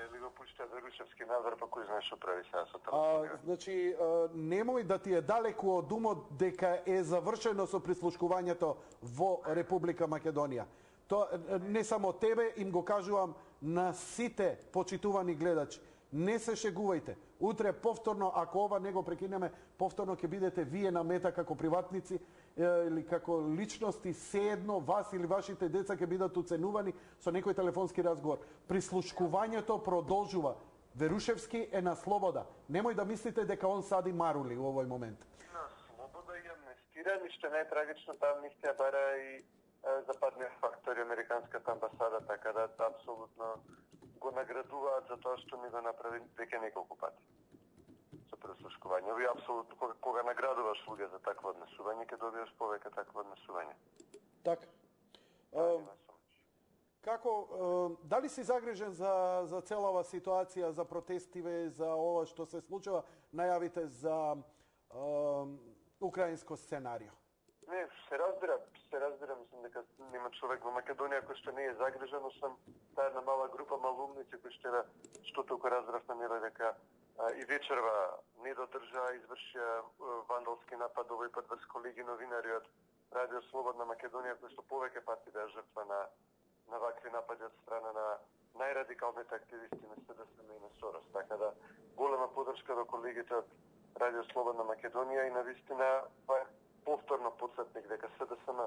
Или го пуштија Верушевски надвор, па кој знае што прави сега со телефонија. Значи, немој да ти е далеку од умот дека е завршено со прислушкувањето во Република Македонија. Тоа не само тебе, им го кажувам на сите почитувани гледачи. Не се шегувајте. Утре повторно, ако ова не го прекинеме, повторно ќе бидете вие на мета како приватници или како личности, седно вас или вашите деца ќе бидат уценувани со некој телефонски разговор. Прислушкувањето продолжува. Верушевски е на слобода. Немој да мислите дека он сади марули во овој момент. На слобода и амнестиран, и што најтрагично, таа амнестија бара и западниот фактор и Американската амбасада, така да апсолутно го наградуваат за тоа што ми го направи веќе неколку пати со прислушкување. Ови апсолутно кога наградуваш луѓе за такво однесување, ќе добиеш повеќе такво однесување. Така. Како, дали си загрижен за целава ситуација, за протестиве, за ова што се случува, најавите за украинско сценарио? Не, се разбира, мислам дека нема човек во Македонија кој што не е загрижен, освен таа една мала група малумници кои што толку разбравме нели дека и вечерва не додржа, извршија вандалски напад овој пат врз колеги новинари од Радио Слободна Македонија, кои што повеќе пати беа жртва на вакви напади од страна на најрадикалните активисти на СДСМ и на Сорос. Така да голема поддршка до колегите од Радио Слободна Македонија и навистина повторно подсетник дека СДСМ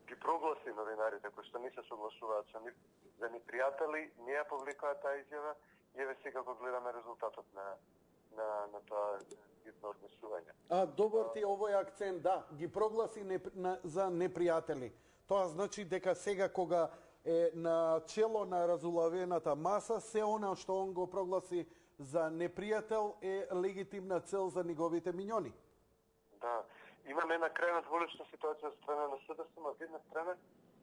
ги прогласи новинарите кои што не се согласуваат со нив за непријатели, не ја повлекоа таа изјава и еве сега го гледаме резултатот на тоа гидно однесување. Добар ти овој акцент, да, ги прогласи за непријатели. Тоа значи дека сега кога е на чело на разулавената маса, се она што он го прогласи за непријател е легитимна цел за неговите миньони. Да. Имаме една крајна дволична ситуација од страна на СДСМ, од една страна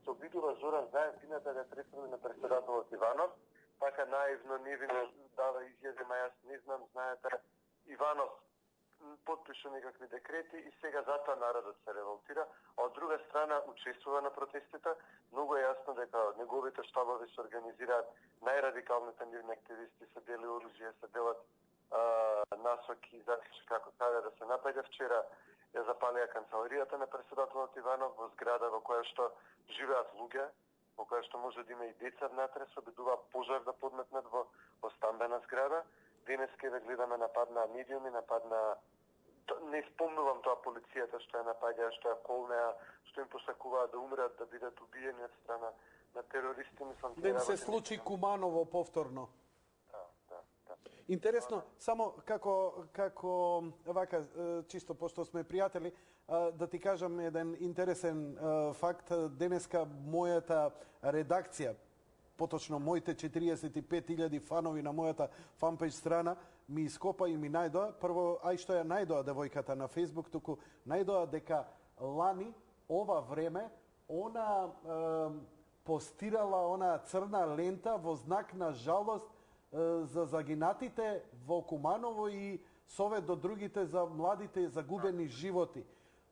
се обидува Зоран Заев пината да представи на председателот Иванов, така наивно, невино дава изјави, ма јас не знам, знаете, Иванов подпише некакви декрети и сега затоа народот се револтира, а од друга страна учествува на протестите. Многу е јасно дека неговите штабови се организираат, најрадикалните мирни активисти се дели оружје, се делат насоки за како каде да се напаѓа. Вчера ја запалија канцеларијата на председателот Иванов во зграда во која што живеат луѓе, во која што може да има и деца внатре, се обидува пожар да подметнат во стамбена зграда. Денес ке да гледаме нападна медиуми, не спомнувам тоа полицијата што ја напаѓа, што ја колнеа, што им посакуваат да умрат, да бидат убиени од страна на терористи. Мислам, да им се случи Куманово повторно. Да. Интересно, само како вака, чисто пошто сме пријатели, да ти кажам еден интересен факт. Денеска мојата редакција, поточно моите 45.000 фанови на мојата фанпејдж страна, ми ископа и ми најдоа. Прво, ај што ја најдоа девојката на Фејсбук, туку најдоа дека лани, ова време, она постирала она црна лента во знак на жалост за загинатите во Куманово и совет до другите за младите загубени животи.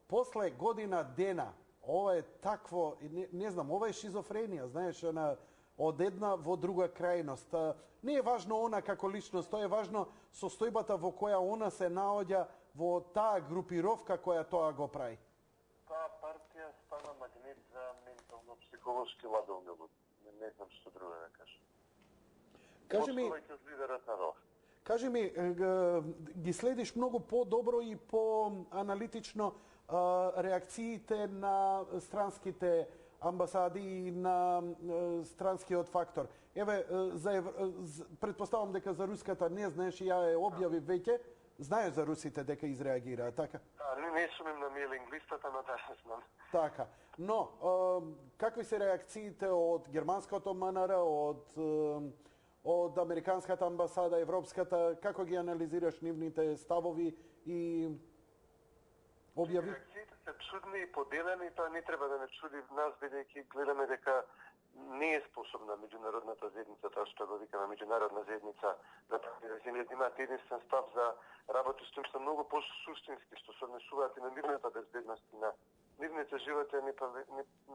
После година дена, ова е такво, не знам, ова е шизофренија, знаеш, од една во друга крајност. Не е важно она како личност, тоа е важно состојбата во која она се наоѓа во таа групировка која тоа го прави. Таа партија стана магнет за ментално-психолошки ладовни луѓе. Не знам што друго да кажам. Кажи ми, ги следиш многу по-добро и по-аналитично реакциите на странските амбасади и на странскиот фактор. Еве, предпоставам дека за руската не знаеш, ја ја објави веќе, знаеш за русите дека изреагираа, така? Не сум им на мејлинг листата, но да знам. Така. Но, какви се реакциите од германското МНР, од американската амбасада, европската, како ги анализираш нивните ставови и објави? Реакциите се чудни и поделени, тоа не треба да не чуди нас, бидејќи гледаме дека не е способна меѓународната заедница, тоа што го викаме меѓународна заедница, да имаат единствен став за работи што се многу по-суштински, што се однесуваат и на нивната безбедност и на нивните животи,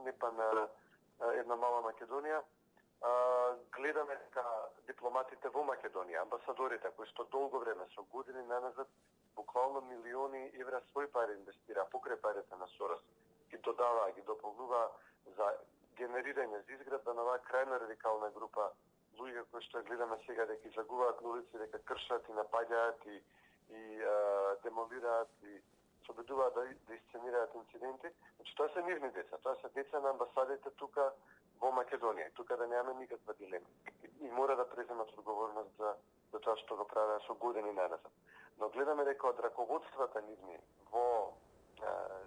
не па на една мала Македонија. Гледаме дека дипломатите во Македонија, амбасадорите, кои што долго време, со години наназад, буквално милиони евра своји пари инвестира покрај парите на Сорос, ги додаваа, ги дополнуваа за генерирање, за изградба на оваа крајно радикална група луѓе кои што гледаме сега дека ги загуваат на улици, дека кршат и напаѓаат и демолираат и се обидуваат да исценираат инциденти. Значи, тоа се нивни деца, тоа се деца на амбасадите тука во Македонија, тука да немаме никаква дилема. И мора да преземат одговорност за тоа што го правеа со години наназад. Но гледаме дека од раководствата нивни во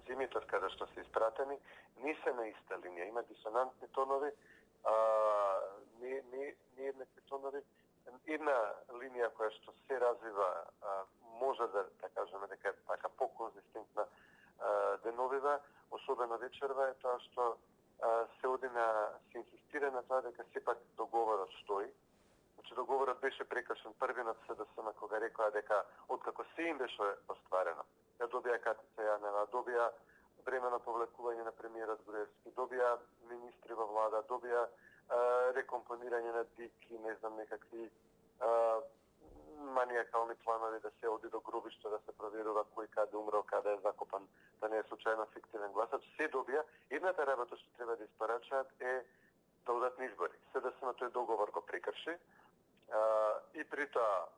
земјите каде што се испратени, не се на иста линија, има дисонантни тонови, не еднакви тонови. Една линија која што се развива може да кажеме дека е така по-конзистентна деновива, особено вечерва, е тоа што се инсистира на тоа дека сепак договорот стои. Значи договорот беше прекршен првиот СДСМ кога рекоа дека откако се им беше остварено, ја добија Катица Јанева, добија времено повлекување на премиерот Груевски, добија министри во влада, добија рекомпонирање на ДИК и не знам некакви маниакални планови да се оди до гробиште, да се проверува кој каде умрел, каде е закопан, да не е случајно фиктивен гласач. Се добија. Едната работа што треба да испорачаат е да одат на избори. СДСМ тој договор го прекрши и при тоа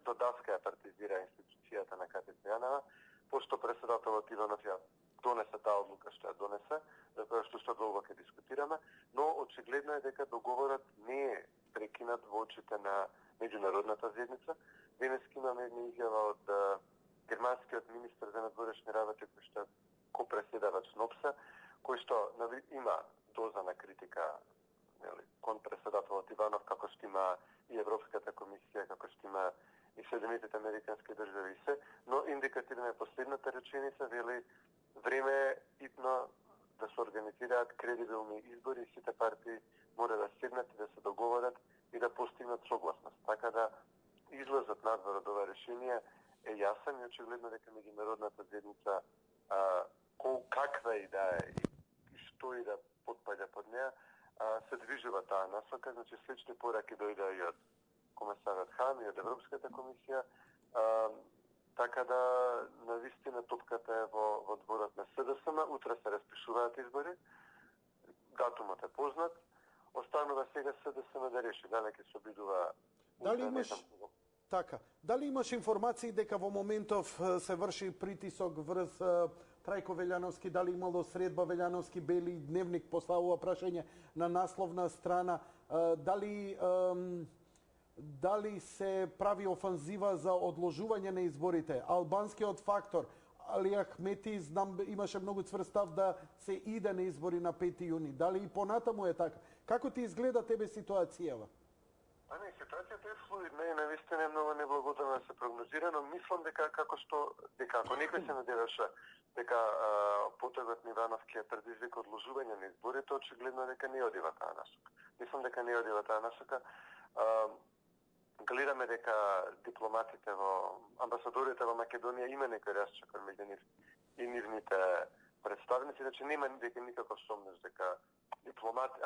до даска ја партизира институцијата на Катица Јанева, пошто председателот Иванов ја донесе таа одлука што ја донесе, за која што долго ќе дискутираме, но очигледно е дека договорот не е прекинат во очите на меѓународната заедница. Денес имаме една изјава од германскиот министр за надворешни работи, кој што ко-преседавач НОПС-а, кој што има доза на критика кон председателот Иванов, како што има и Европската комисија, како што има и Соединетите американски држави и се, но индикативна е последната реченица, вели време е итно да се организираат кредибилни избори и сите партии мора да седнат и да се договорат и да постигнат согласност. Така да излезот надвор од ова решение е јасен и очигледно дека меѓународната заедница каква и да е и што и да потпаѓа под неа, се движува таа насока, значи слични пораки дојдоа и од комесарот Хан и од Европската комисија, така да навистина топката е во дворот на СДСМ. Утре се распишуваат избори, датумот е познат, останува сега СДСМ да реши дали ќе се обидува. Дали имаш така? Дали имаш информации дека во моментов се врши притисок врз Трајко Велјановски, дали имало средба Велјановски Бели, Дневник поставува прашање на насловна страна, дали се прави офанзива за одложување на изборите? Албанскиот фактор, Али Ахмети, знам, имаше многу цврст став да се иде на избори на 5 јуни. Дали и понатаму е така? Како ти изгледа тебе ситуацијава? Не, ситуацијата е флуидна и навистина е многу неблагодарна да се прогнозира, но мислам дека ако некој се надеваше дека потегот Ниванов ќе предизвика одложување на изборите, очигледно дека не одива таа насока. Мислам дека не одива таа насока. Гледаме дека дипломатите амбасадорите во Македонија има некој расчекор меѓу нив и нивните представници, значи нема никаков сомнеж дека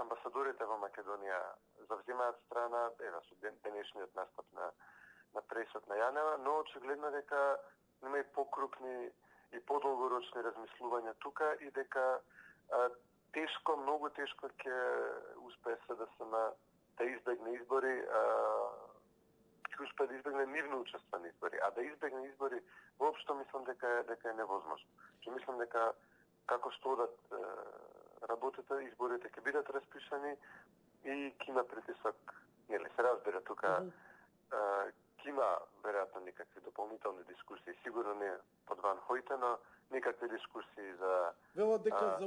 амбасадорите во Македонија завземаат страна, со денешниот настап на пресот на Јанева, но очигледно дека нема и покрупни и подолгорочни размислувања тука и дека многу тешко ќе успее СДСМ да избегне избори, ќе успее да избегне нивно учество на избори, а да избегне избори воопшто мислам дека е невозможно. Мислам дека како што одат работите, изборите ќе бидат распишани и ќе има притисок, се разбира тука, ќе има веројатно некакви дополнителни дискусии, сигурно не подван хоите, но некакви дискусии за... Велат дека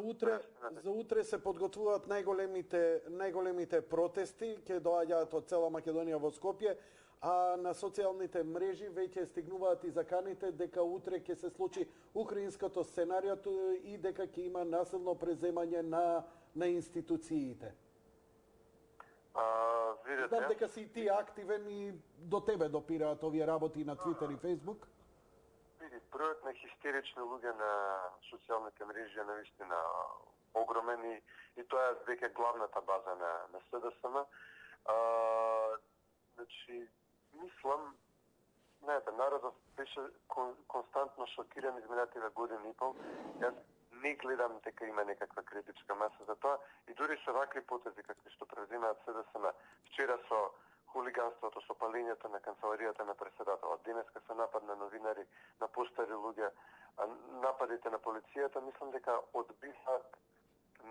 за утре се подготвуваат најголемите протести, ќе доаѓаат од цела Македонија во Скопје, а на социјалните мрежи веќе стигнуваат и заканите дека утре ќе се случи украинското сценариото и дека ќе има насилно преземање на институциите. Знам дека си ти активен и до тебе допираат овие работи на Твитер и Фейсбук. Види, бројот на хистерични луѓе на социјалните мрежи е навистина огромен и тоа е веќе главната база на СДСМ. Значи, мислам, знаете, народот беше константно шокиран изминативе година и пол. Јас не гледам дека има некаква критичка маса за тоа и дури со вакви потези какви што преземаат СДСМ. Вчера со хулиганството, со палењето на канцеларијата на председателот, денеска со напад на новинари, на постари луѓе, нападите на полицијата, мислам дека одбиваат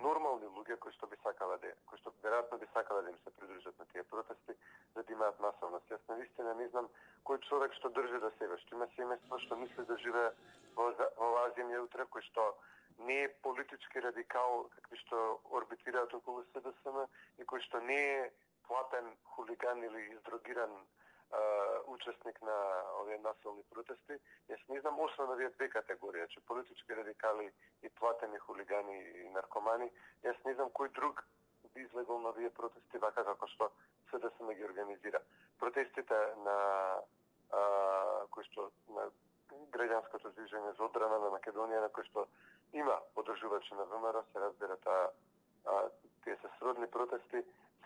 нормални луѓе кои што веројатно би сакале да им се придружат на тие протести, за да имаат масовност. Јас навистина не знам кој човек што држи до себе, што има семејство, што мисли да живее во оваа земја утре, кој што не е политички радикал, какви што орбитираат околу СДСМ и кој што не е платен хулиган или издрогиран учесник на овие насилни протести. Јас не знам, освен овие две категории, че политички радикали и платени хулигани и наркомани, јас не знам кој друг би излегол на овие протести вака како што СДСМ ги организира. Протестите на граѓанското движење за одбрана на Македонија, на кој што има подржувачи на ВМРО, се разбира тие се сродни протести,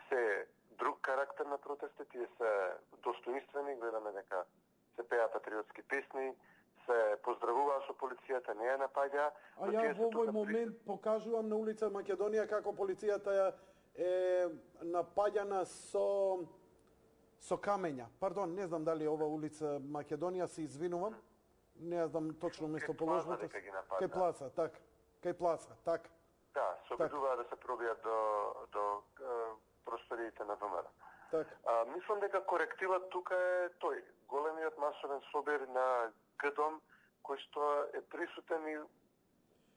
се друг карактер на протести, тие се достоинствени, гледаме дека се пеа патриотски песни, се поздравуваа со полицијата, не ја напаѓа. А ја во овој момент покажувам на улица Македонија како полицијата е напаѓана со камења. Пардон, не знам дали ова улица Македонија, се извинувам. Не знам точно местоположбото. Кај Плаца, така. Кај Плаца, така. Да, се обидуваа да се пробијат до просториите на ВМРО. Мислам дека корективот тука е тој, големиот масовен собир на ГДОМ, кој што е присутен и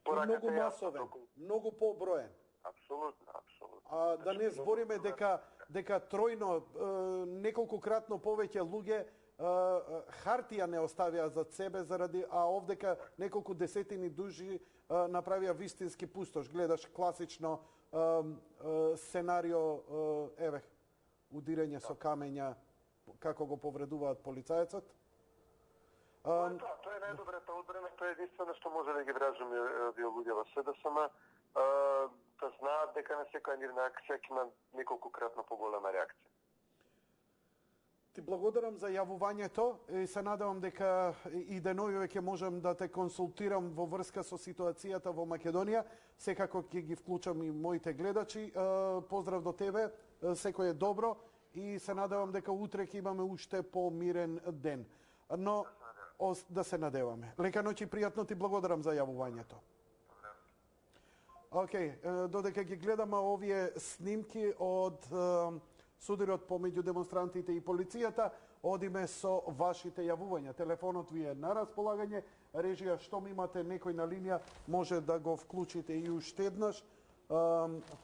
пораката многу масовен, многу поброен. Апсолутно. Да не збориме дека тројно, неколкократно повеќе луѓе хартија не оставија за себе а овдека неколку десетини души направија вистински пустош. Гледаш класично сценарио, удирење со камења, како го повредуваат полицајецот. Тоа е најдобрата одбрана, тоа е единствено што може да ги вражаме овие луѓе во СДСМ, да знаат дека на секоја мирна акција ќе има неколкократно поголема реакција. Ти благодарам за јавувањето и се надевам дека и денојуве ќе можам да те консултирам во врска со ситуацијата во Македонија. Секако ќе ги вклучам и моите гледачи. Поздрав до тебе, секој е добро и се надевам дека утре ќе имаме уште помирен ден. Но да се надеваме. Лека ноќ и пријатно, ти благодарам за јавувањето. Океј, додека ги гледаме овие снимки од сударот помеѓу демонстрантите и полицијата, одиме со вашите јавувања. Телефонот ви е на располагање. Режија, штом имате некој на линија, може да го вклучите и уште еднаш.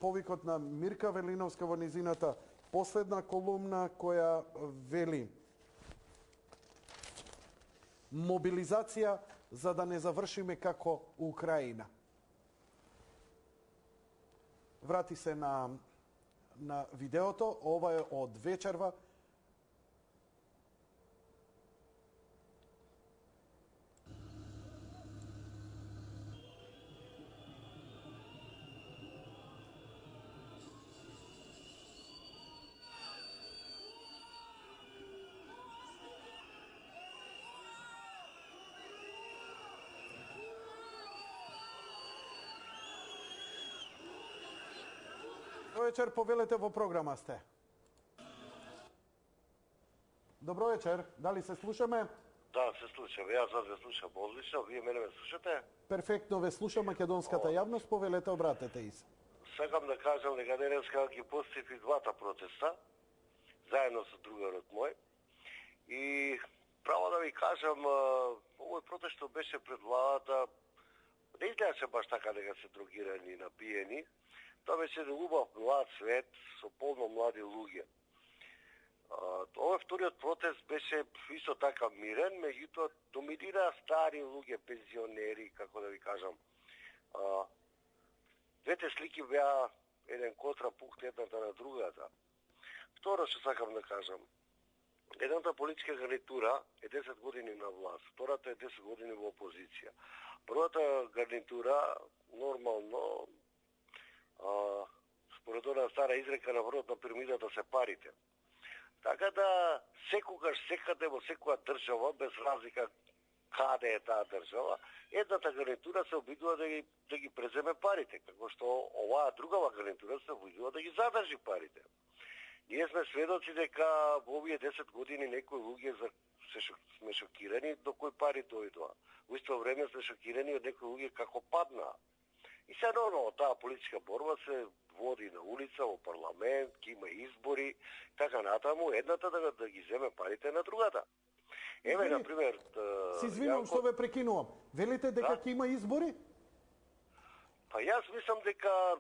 Повикот на Мирка Велиновска во низината последна колумна која вели: мобилизација за да не завршиме како Украина. Врати се на видеото, ова е од вечерва. Добро вечер, повелете во програма сте. Добро вечер, дали се слушаме? Да, се слушам. Јас вас ве слушам одлично, вие мене ме слушате? Перфектно ве слуша македонската јавност, повелете, обратете и се. Сакам да кажам дека денеска ги постапи двата протеста, заедно со другарот мој. И право да ви кажам, овој протест што беше пред владата, не изгледаше баш така дека се дрогирани и напиени. Тоа беше еден убав млад свет со полно млади луѓе. Овој вториот протест беше исто така мирен, меѓутоа доминира стари луѓе, пензионери, како да ви кажам. Двете слики беа еден контрапункт едната на другата. Второ што сакам да кажам, едната политичка гарнитура е 10 години на власт, втората е 10 години во опозиција. Првата гарнитура нормално според она стара изрека на врвот на пирамидата се парите. Така да секогаш, секаде во секоја држава, без разлика каде е таа држава, едната гарнитура се обидува да ги преземе парите, како што оваа другава гарнитура се обидува да ги задржи парите. Ние сме сведоци дека во овие 10 години некои луѓе сме шокирани до кои пари дојдоа. Во исто време сме шокирани од некои луѓе како паднаа. И се нормално таа политичка борба се води на улица, во парламент, ќе има избори, така натаму, едната да ги земе парите на другата. Еве, например... Се извинувам што ве прекинувам. Велите дека ќе има избори? Па јас мислам дека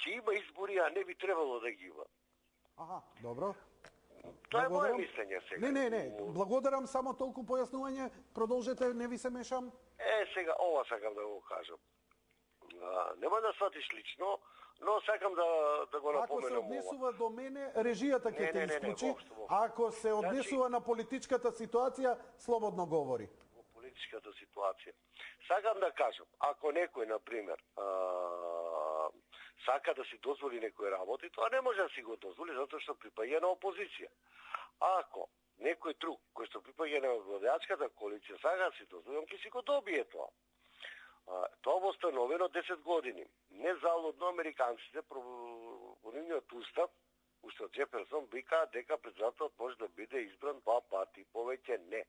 ќе има избори, а не би требало да ги има. Аха, добро. Тоа е моје мислење сега. Не. Благодарам, само толку појаснување. Продолжете, не ви се мешам. Сега, ова сакам да го кажам. Нема да сватиш лично, но сакам да го напоменам. Ако се однесува до мене, режијата ќе те исклучи. Ако се однесува на политичката ситуација, слободно говори. Во политичката ситуација. Сакам да кажам, ако некој, например, сака да си дозволи некој работи, тоа не може да си го дозволи, затоа што припаѓа на опозиција. Ако некој друг, кој што припаѓа на владеачката коалиција, сака да си дозволи, он ќе си го добие тоа. Тоа во установено 10 години. Незалудно американците во нивниот устав, устав Джеферсон, вика дека председателот може да биде избран 2 пати, повеќе не.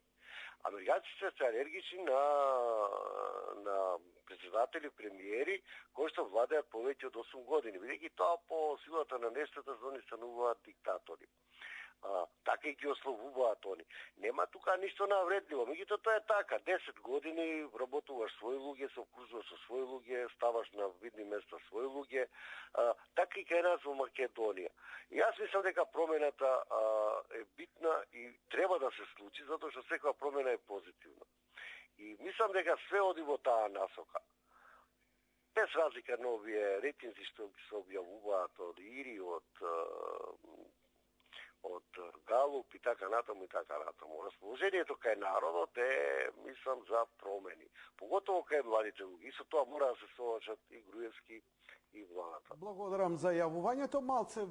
Американците се алергични на председатели, премиери, кои што владеат повеќе од 8 години, бидејќи тоа по силата на нештата за они стануваат диктатори. Така и ги ословуваат они. Нема тука ништо навредливо, меѓутоа тоа е така. 10 години работуваш своји луѓе, се окружуваш со своји луѓе, ставаш на видни места своји луѓе, така и кај нас во Македонија. И јас мислам дека промената е битна и треба да се случи, затоа што секоја промена е позитивна. И мислам дека све оди во таа насока. Без разлика на овие рейтинзи што се објавуваат од ИРИ, од галуп и така натаму и така натаму. Расположението кај народот е, мислам, за промени. Поготово кај младите луѓе. И со тоа мора да се соочат и Груевски и владата. Благодарам за јавувањето. Малце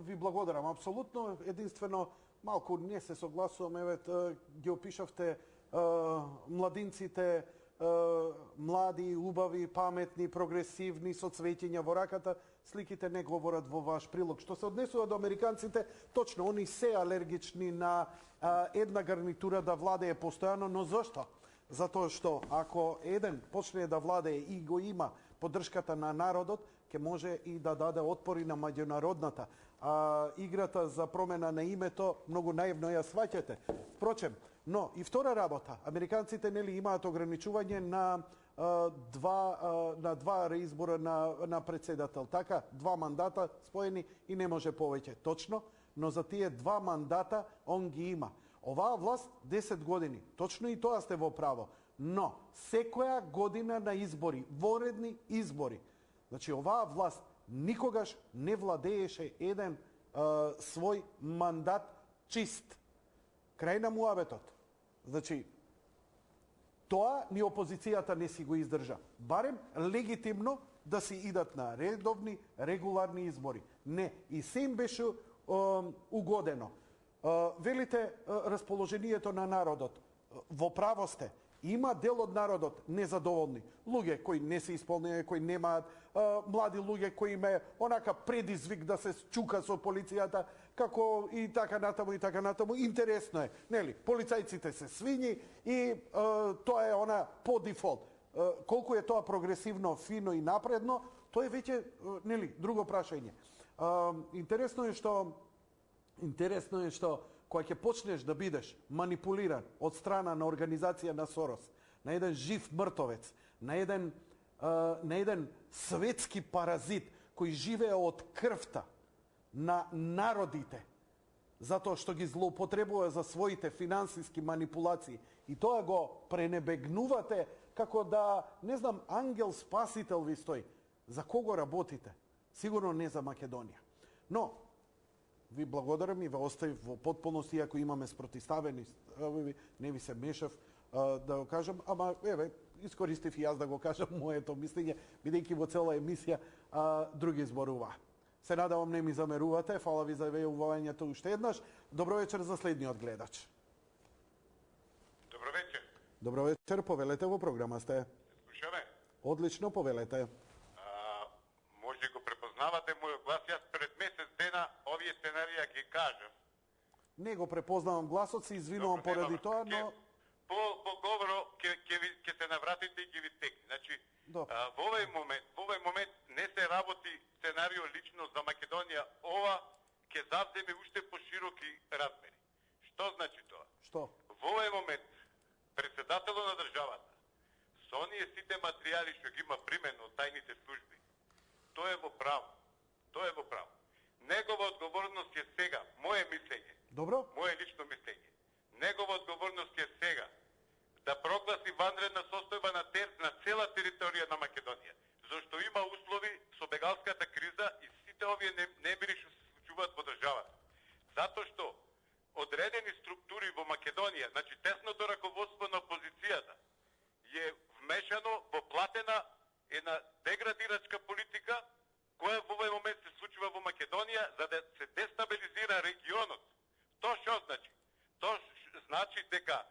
ви благодарам. Апсолутно, единствено, малку не се согласувам. Еве, ги опишавте младинците, млади, убави, паметни, прогресивни, со цветења во раката. Сликите не говорат во ваш прилог. Што се однесува до американците, точно, они се алергични на една гарнитура да владее постојано, но зашто? Затоа што ако еден почне да владее и го има поддршката на народот, ќе може и да даде отпори на меѓународната. Играта за промена на името многу наивно ја сваќате. Впрочем, но и втора работа, американците нели имаат ограничување на два реизбора на председател. Така, 2 мандата споени и не може повеќе. Точно, но за тие 2 мандата он ги има. Оваа власт 10 години, точно и тоа сте во право, но секоја година на избори, воредни избори. Значи, оваа власт никогаш не владееше еден свој мандат чист. Крај на муабетот. Значи, тоа ни опозицијата не си го издржа. Барем легитимно да си идат на редовни, регуларни избори. Не, и се им беше угодено. Велите расположението на народот. Во право сте. Има дел од народот незадоволни. Луѓе кои не се исполнуваат, кои немаат, млади луѓе кои има онака предизвик да се чука со полицијата, како и така натаму и така натаму. Интересно е, нели? Полицајците се свињи и тоа е она по дефолт. Колку е тоа прогресивно, фино и напредно, тоа е веќе, нели, друго прашање. Интересно е што кога ќе почнеш да бидеш манипулиран од страна на организација на Сорос, на еден жив мртовец, на еден светски паразит кој живее од крвта на народите, затоа што ги злоупотребува за своите финансиски манипулации и тоа го пренебегнувате како да, не знам, ангел спасител ви стои. За кого работите? Сигурно не за Македонија. Но ви благодарам и ве оставив во потполност, иако имаме спротиставени, не ви се мешав да го кажам, ама еве, искористив и јас да го кажам моето мислење, бидејќи во цела емисија други зборува. Се надавам не ми замерувате, фала ви за јавувањето уште еднаш. Добро вечер за следниот гледач. Добро вечер. Добро вечер, повелете во програма сте. Слушаме. Одлично, повелете. Може го препознавате мојот глас, јас пред месец дена овие сценарија ги кажам. Не го препознавам гласот, се извинувам поради тоа, но по говоро ќе се навратите и ќе ви текне. Значи, во овој момент не се работи сценарио лично за Македонија, ова ќе завземе уште пошироки размери. Што значи тоа? Што? Во овој момент председателот на државата со оние сите материјали што ги има примено од тајните служби, тоа е во право. Тоа е во право. Негова одговорност е сега, моје мислење. Добро? Моје лично мислење. Негова одговорност е сега да прогласи ванредна состојба на цела територија на Македонија, зашто има услови со бегалската криза и сите овие немири што се случуваат во државата. Затоа што одредени структури во Македонија, значи тесното раководство на опозицијата, е вмешано во платена една деградирачка политика која во овој момент се случува во Македонија за да се дестабилизира регионот. Тоа што значи? Тоа значи дека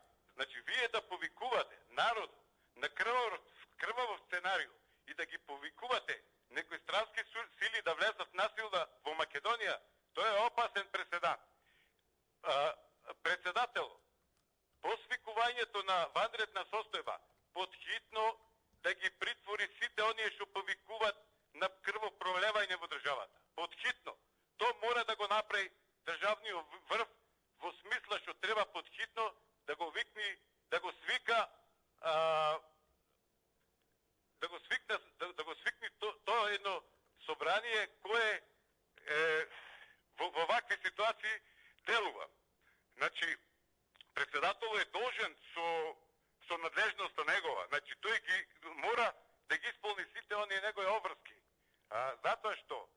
вие да повикувате народ на крвав сценарио и да ги повикувате некои странски сили да влезат насилно во Македонија, тоа е опасен преседан. Председател, по свикувањето на ванредна состојба, подхитно да ги притвори сите оние што повикуваат на крвопролевање во државата. Подхитно. Тоа мора да го направи државниот врв во смисла што треба подхитно да го викни, да го свика тоа едно собрание кое во вакви ситуации делува. Значи, председателот е должен со надлежноста негова. Значи, тој ги мора да ги исполни сите оние негови обврски. Затоа што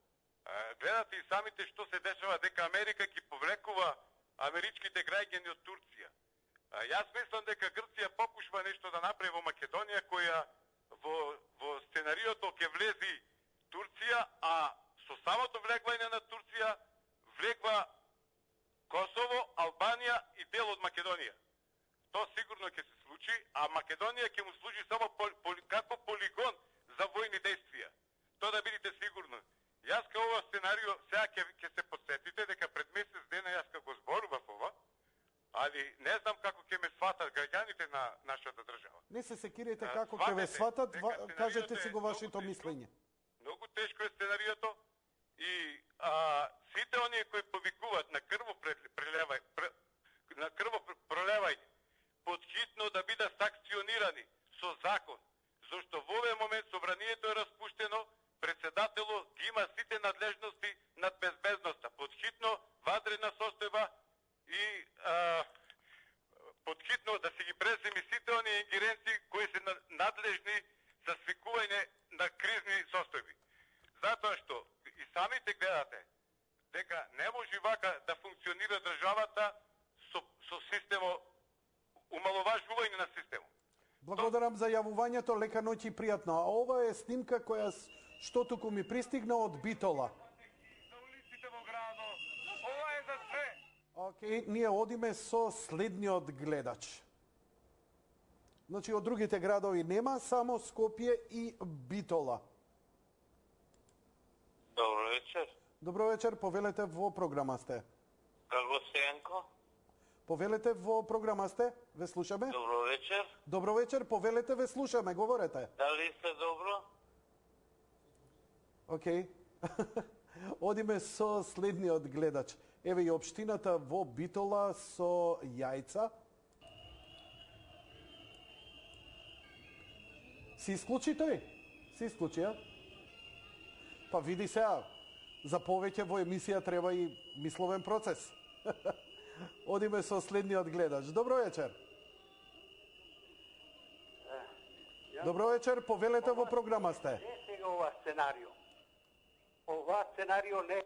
гледате и самите што се дешава дека Америка ги повлекува америчките граѓани од Турција. Јас мислам дека Грција покушва нешто да направи во Македонија, која во сценариото ќе влези Турција, а со самото влегвање на Турција влегва Косово, Албанија и дел од Македонија. То сигурно ќе се случи, а Македонија ќе му служи само како полигон за војни действија. То да бидите сигурно. Јас као ова сценарио сега ќе се подсетите дека пред месец дена јас како зборував ова, али не знам како ќе ме сватат граѓаните на нашата држава. Не се секирайте како ќе ве сватат, кажете си го вашето мислење. Многу тешко е сценариото и сите оние кои повикуваат на крвопролевање подхитно да бидат санкционирани со закон, зашто во овој момент собранието е распуштено, председателот ги има сите надлежности над безбедноста. Подхитно ванредна состојба и подхитно да се ги преземи сите оние ингеренции кои се надлежни за свикување на кризни состојби. Затоа што и самите гледате дека не може вака да функционира државата со системо умаловажување на системот. Благодарам за јавувањето, лека ноќ и пријатно. А ова е снимка која што туку ми пристигна од Битола. За улиците во градот. Ова е за све. Океј, ние одиме со следниот гледач. Значи, од другите градови нема, само Скопје и Битола. Добро вечер. Добро вечер, повелете во програма сте. Како сте, Јанко? Повелете во програма сте, ве слушаме. Добро вечер. Добро вечер, повелете, ве слушаме, говорете. Дали сте добро? Океј. Одиме со следниот гледач. Еве и општината во Битола со јајца. Си исклучи тој? Си исклучи, ја? Па види сега, за повеќе во емисија треба и мисловен процес. Одиме со следниот гледач. Добро вечер. Добро вечер, повелете во програма сте. Не сега ова сценарио. Ова сценарио не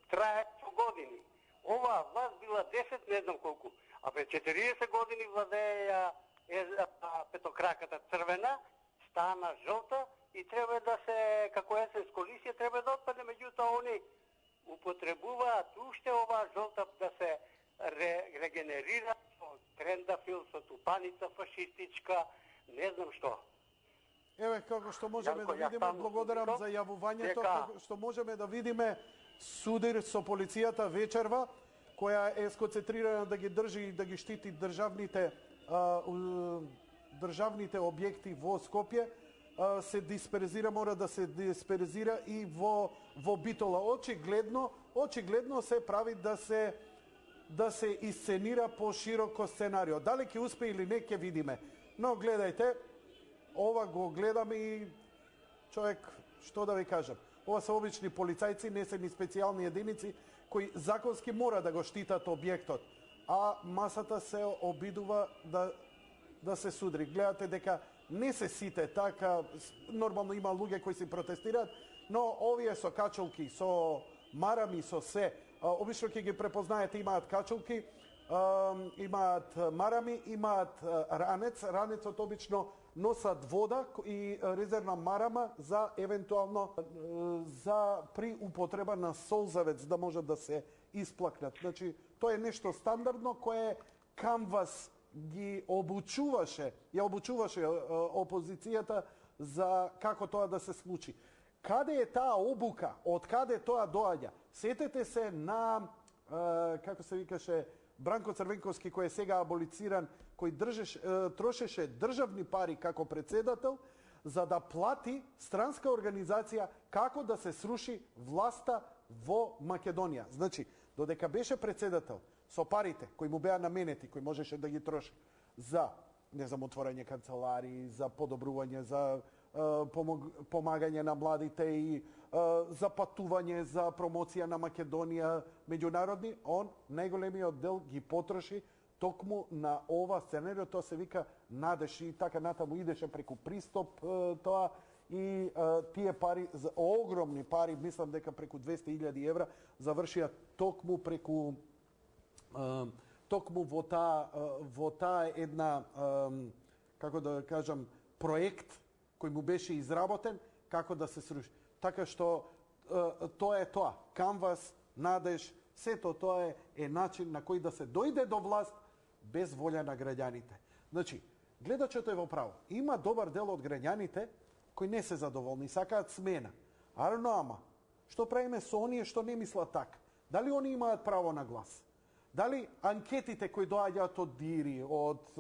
трае со години. Ова власт била 10, не знам колку. А пред 40 години владеја петокраката црвена, стана жолта и треба да се, како есенс колисија, треба да отпадне. Меѓутоа, они употребуваат уште оваа жолта да се регенерира со трендафил, со тупаница фашистичка, не знам што. Еве, како што можеме да видиме, благодарам за јавувањето, како што можеме да видиме судир со полицијата вечерва, која е сконцентрирана да ги држи и да ги штити државните објекти во Скопје, се дисперзира, мора да се дисперзира и во Битола. Очигледно се прави да се исценира по широко сценарио. Дали ќе успе или не, ќе видиме. Но гледајте, ова го гледам и човек, што да ви кажам, ова се обични полицајци, не се ни специјални единици кои законски мора да го штитат објектот, а масата се обидува да се судри. Гледате дека не се сите така, нормално има луѓе кои се протестираат, но овие со качулки, со марами, со се, обично ќе ги препознаете, имаат качулки, имаат марами, имаат ранец. Ранецот обично носат вода и резервна марама за евентуално за при употреба на солзавец да може да се исплакнат. Значи, тоа е нешто стандардно кое кам вас ги обучуваше опозицијата за како тоа да се случи. Каде е таа обука? Од каде тоа доаѓа? Сетете се на, како се викаше, Бранко Црвенковски, кој е сега аболициран, кој трошеше државни пари како председател за да плати странска организација како да се сруши власта во Македонија. Значи, додека беше председател, со парите кои му беа наменети, кои можеше да ги троши за, не знам, отворање канцелари, за подобрување, за помагање на младите и за патување, за промоција на Македонија меѓународни, он најголемиот дел ги потроши токму на ова сценарио. Тоа се вика Надеж и така натаму идеше преку Пристоп тоа и тие пари, огромни пари, мислам дека преку 200.000 евра, завршија токму преку токму во таа една, како да кажам, проект кој му беше изработен, како да се сруши. Така што тоа е тоа. Canvas, Надеж, сето тоа е начин на кој да се дојде до власт без волја на граѓаните. Значи, гледачот е во право. Има добар дел од граѓаните кои не се задоволни, сакаат смена. Ама, што правиме со оние што не мислат така? Дали они имаат право на глас? Дали анкетите кои доаѓаат од ДИРИ, од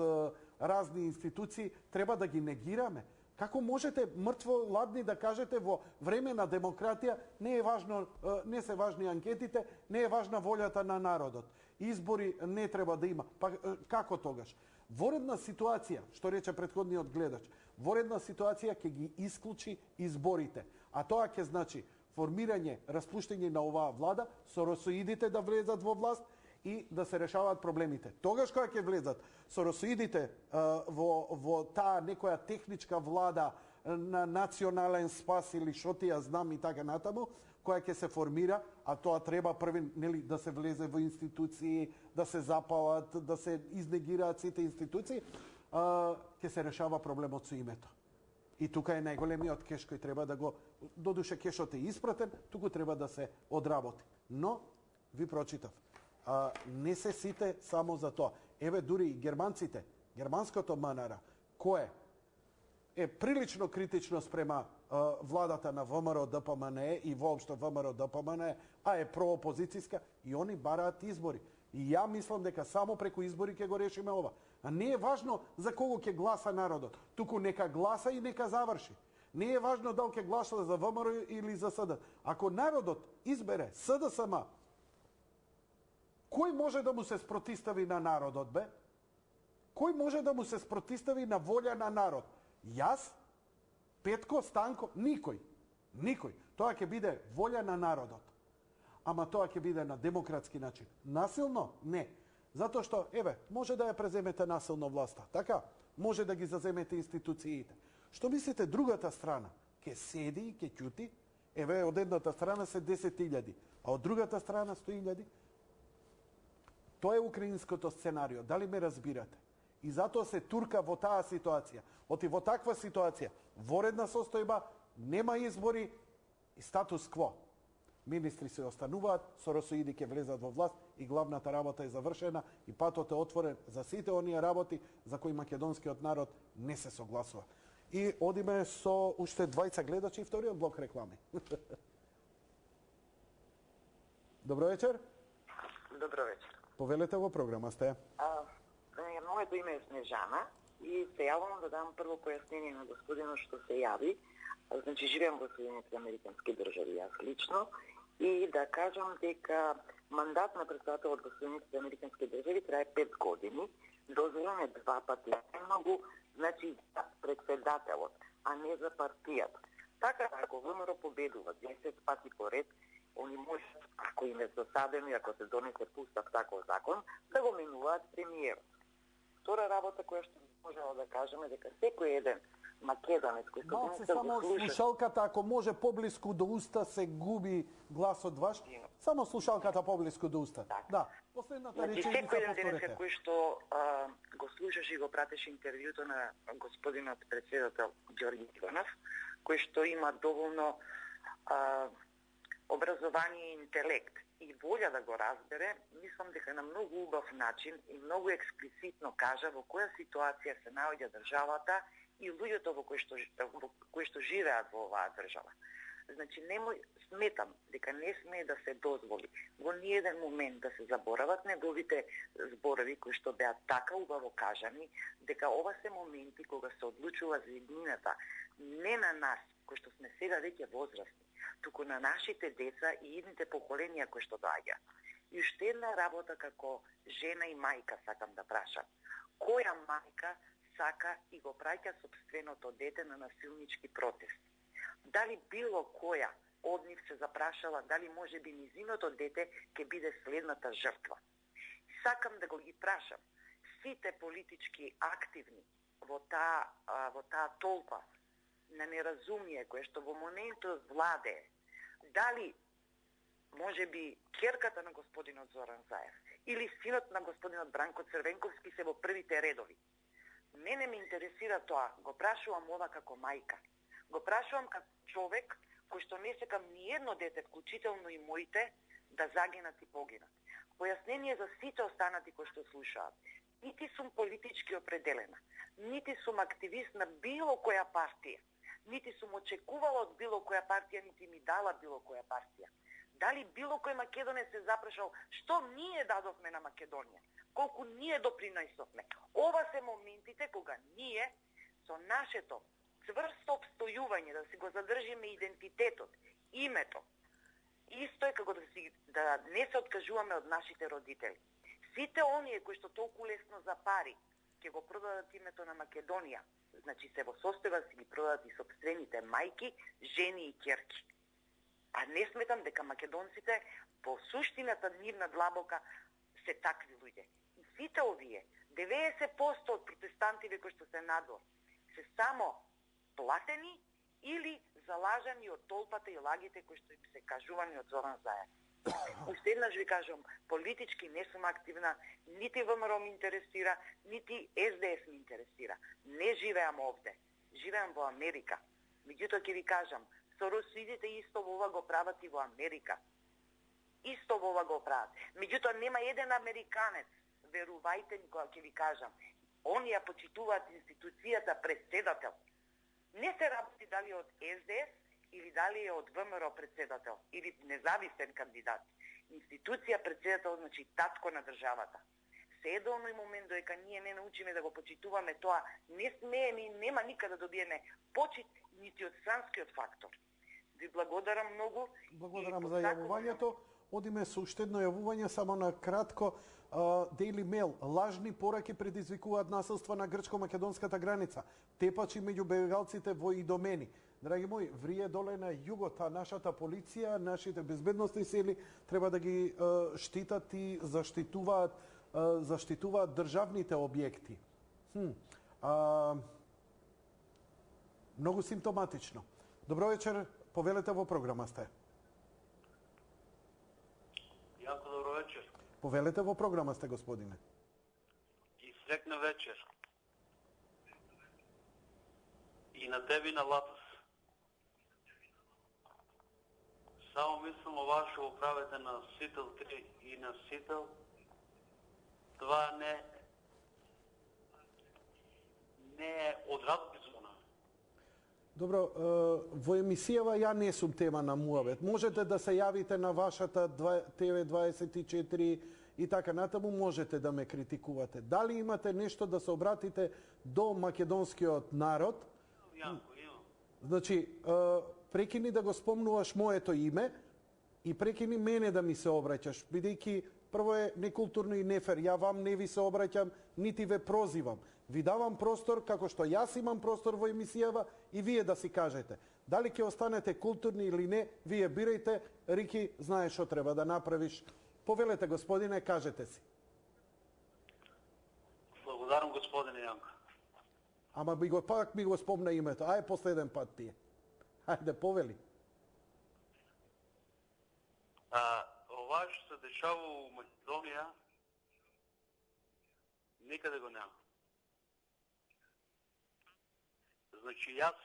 разни институции, треба да ги негираме? Како можете мртво ладни да кажете во време на демократија не се важни анкетите, не е важна волјата на народот. Избори не треба да има. Па како тогаш? Воредна ситуација, што рече претходниот гледач, воредна ситуација ќе ги исклучи изборите. А тоа ќе значи формирање, распуштање на оваа влада, соросоидите да влезат во власт и да се решаваат проблемите. Тогаш кога ќе влезат соросоидите во таа некоја техничка влада на национален спас или што ти ја знам и така натаму, која ќе се формира, а тоа треба први да се влезе во институции, да се запалат, да се изнегираат сите институции, ќе се решава проблемот со името. И тука е најголемиот кеш кој треба да го... Додуше кешот е испратен, туку треба да се одработи. Но, ви прочитав, не се сите само за тоа. Еве, дури и германците, германското МНР, кое е прилично критично спрема владата на ВМРО ДПМНЕ и воопшто ВМРО ДПМНЕ, а е проопозицијска, и они бараат избори. И ја мислам дека само преку избори ќе го решиме ова. А не е важно за кого ќе гласа народот, туку нека гласа и нека заврши. Не е важно дали ќе гласа за ВМРО или за СДСМ. Ако народот избере СДСМ, кој може да му се спротистави на народот, бе? Кој може да му се спротистави на волја на народ? Јас? Петко? Станко? Никој. Никој. Тоа ќе биде волја на народот. Ама тоа ќе биде на демократски начин. Насилно? Не. Затоа што, еве, може да ја преземете насилно власта. Така? Може да ги заземете институциите. Што мислите другата страна? Ке седи и ке ќути? Еве, од едната страна се 10.000, а од другата страна 100.000? Тоа е украинското сценарио. Дали ме разбирате? И затоа се турка во таа ситуација. Оти во таква ситуација, воредна состојба, нема избори и статус кво. Министри се остануваат, соросоиди ќе влезат во власт и главната работа е завршена и патот е отворен за сите оние работи за кои македонскиот народ не се согласува. И одиме со уште 20 гледачи и вториот блок реклами. Добро вечер. Добро вечер. Повелете во програма сте. Моето име е Снежана и се јавам да дам прво појаснение на господинот што се јави. Значи, живеам во Соединените американски држави, јас лично, и да кажам дека мандат на председателот во Соединените американски држави трае 5 години, дозволен е 2 пати многу, значи за председателот, а не за партијата. Така, ако ВМРО победува 10 пати поред, они може, ако им е досадено и ако се донесе пустав таков закон, да го менуваат премиерот. Втора работа која што можела да кажеме дека секој еден македонец кој што се само слушалката, ако може поблиску до уста, се губи гласот ваш. Само слушалката поблиску до уста. Да. Последната реченица повторете. Секој еден денеска кој што го слушаше и го пратеше интервјуто на господинот председател Ѓорѓи Иванов, кој што има доволно образование и интелект и волја да го разбере, мислам дека на многу убав начин и многу експлицитно кажа во која ситуација се наоѓа државата и луѓето во кои што живеат во оваа држава. Значи, сметам дека не смее да се дозволи во ниеден момент да се заборават неговите зборови кои што беа така убаво кажани, дека ова се моменти кога се одлучува за иднината не на нас, кои што сме сега веќе возрастни, туку на нашите деца и идните поколенија кои што доаѓаат. И уште една работа како жена и мајка сакам да прашам. Која мајка сака и го праќа сопственото дете на насилнички протести? Дали било која од нив се запрашала дали може би низиното дете ќе биде следната жртва? Сакам да го ги прашам сите политички активни во таа толпа на неразумие кое што во моментот владее, дали може би керката на господинот Зоран Заев или синот на господинот Бранко Црвенковски се во првите редови. Мене ме интересира тоа, го прашувам ова како мајка. Го прашувам како човек кој што не сакам ни едно дете, вклучително и моите, да загинат и погинат. Појаснение за сите останати кои што слушаат. Нити сум политички определена, нити сум активист на било која партија, нити сум очекувала од било која партија, нити ми дала било која партија. Дали било кој македонец се запрашал што ние дадовме на Македонија, колку ние допринесовме. Ова се моментите кога ние со нашето цврсто обстојување да си го задржиме идентитетот, името, исто е како да не се откажуваме од нашите родители. Сите оние кои што толку лесно за пари ќе го продадат името на Македонија, значи се во состојба да си ги продадат и сопствените мајки, жени и ќерки. А не сметам дека македонците по суштината нивна длабока се такви луѓе. И сите овие, 90% од протестантиве кои што се надвор, се само платени или залажани од толпата и лагите кои што им се кажувани од Зоран Заев. Уште еднаш ви кажам, политички не сум активна, нити ВМРО ми интересира, нити СДС ми интересира. Не живеам овде, живеам во Америка. Меѓутоа ќе ви кажам, соросидите исто во ова го прават и во Америка. Исто во ова го прават. Меѓутоа нема еден американец, верувајте ми кога ќе ви кажам, они ја почитуваат институцијата председател. Не се работи дали од СДС или дали е од ВМРО председател или независен кандидат. Институција председател значи татко на државата. Се е до оној момент додека ние не научиме да го почитуваме тоа, не смееме и нема никаде да добиеме почит нити од странскиот фактор. Ви благодарам многу. Благодарам за јавувањето. Одиме со уште едно јавување, само на кратко. Daily Mail. Лажни пораки предизвикуваат насилство на грчко-македонската граница. Тепачи меѓу бегалците во Идомени. Драги мои, врие доле на југот, а нашата полиција, нашите безбедностни сили треба да ги штитат и заштитуваат државните објекти. Многу симптоматично. Добро вечер, повелете во програма сте. Јако добро вечер. Повелете во програма сте, господине. И срекна вечер. И на тебе и на Латус. Само мислам о ваше управете на Сител 3 и на Сител. Това не е одрадби зона. Добро, во емисијава ја не сум тема на муабет. Можете да се јавите на вашата ТВ24 и така натаму, можете да ме критикувате. Дали имате нешто да се обратите до македонскиот народ? Јанко, имам. Значи, прекини да го спомнуваш моето име и прекини мене да ми се обраќаш, бидејќи прво е некултурно и нефер. Ја вам не ви се обраќам, нити ве прозивам. Ви давам простор, како што јас имам простор во емисијава, и вие да си кажете. Дали ќе останете културни или не, вие бирајте. Рики, знаеш што треба да направиш. Повелете, господине, кажете си. Благодарам, господине Јанко. Ама пак ми го спомна името. Ај последен пат тие. Ајде, повели. Ова што се дешава у Македонија, никаде го нема. Значи, јас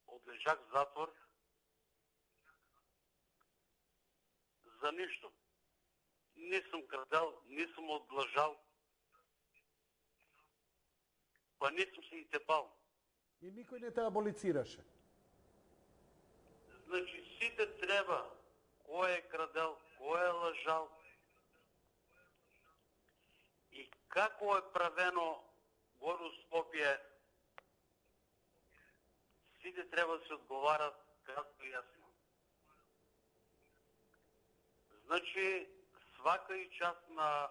одлежах в затвор за ништо. Не сум крадел, не сум одлажал, па не сум се и тепал. И никој не те аболицираше. Значи, сите треба, кој е крадел, кој е лажал и како е правено гору Скопје, сите треба да се одговарат кратко и јасно. Значи, свака и част на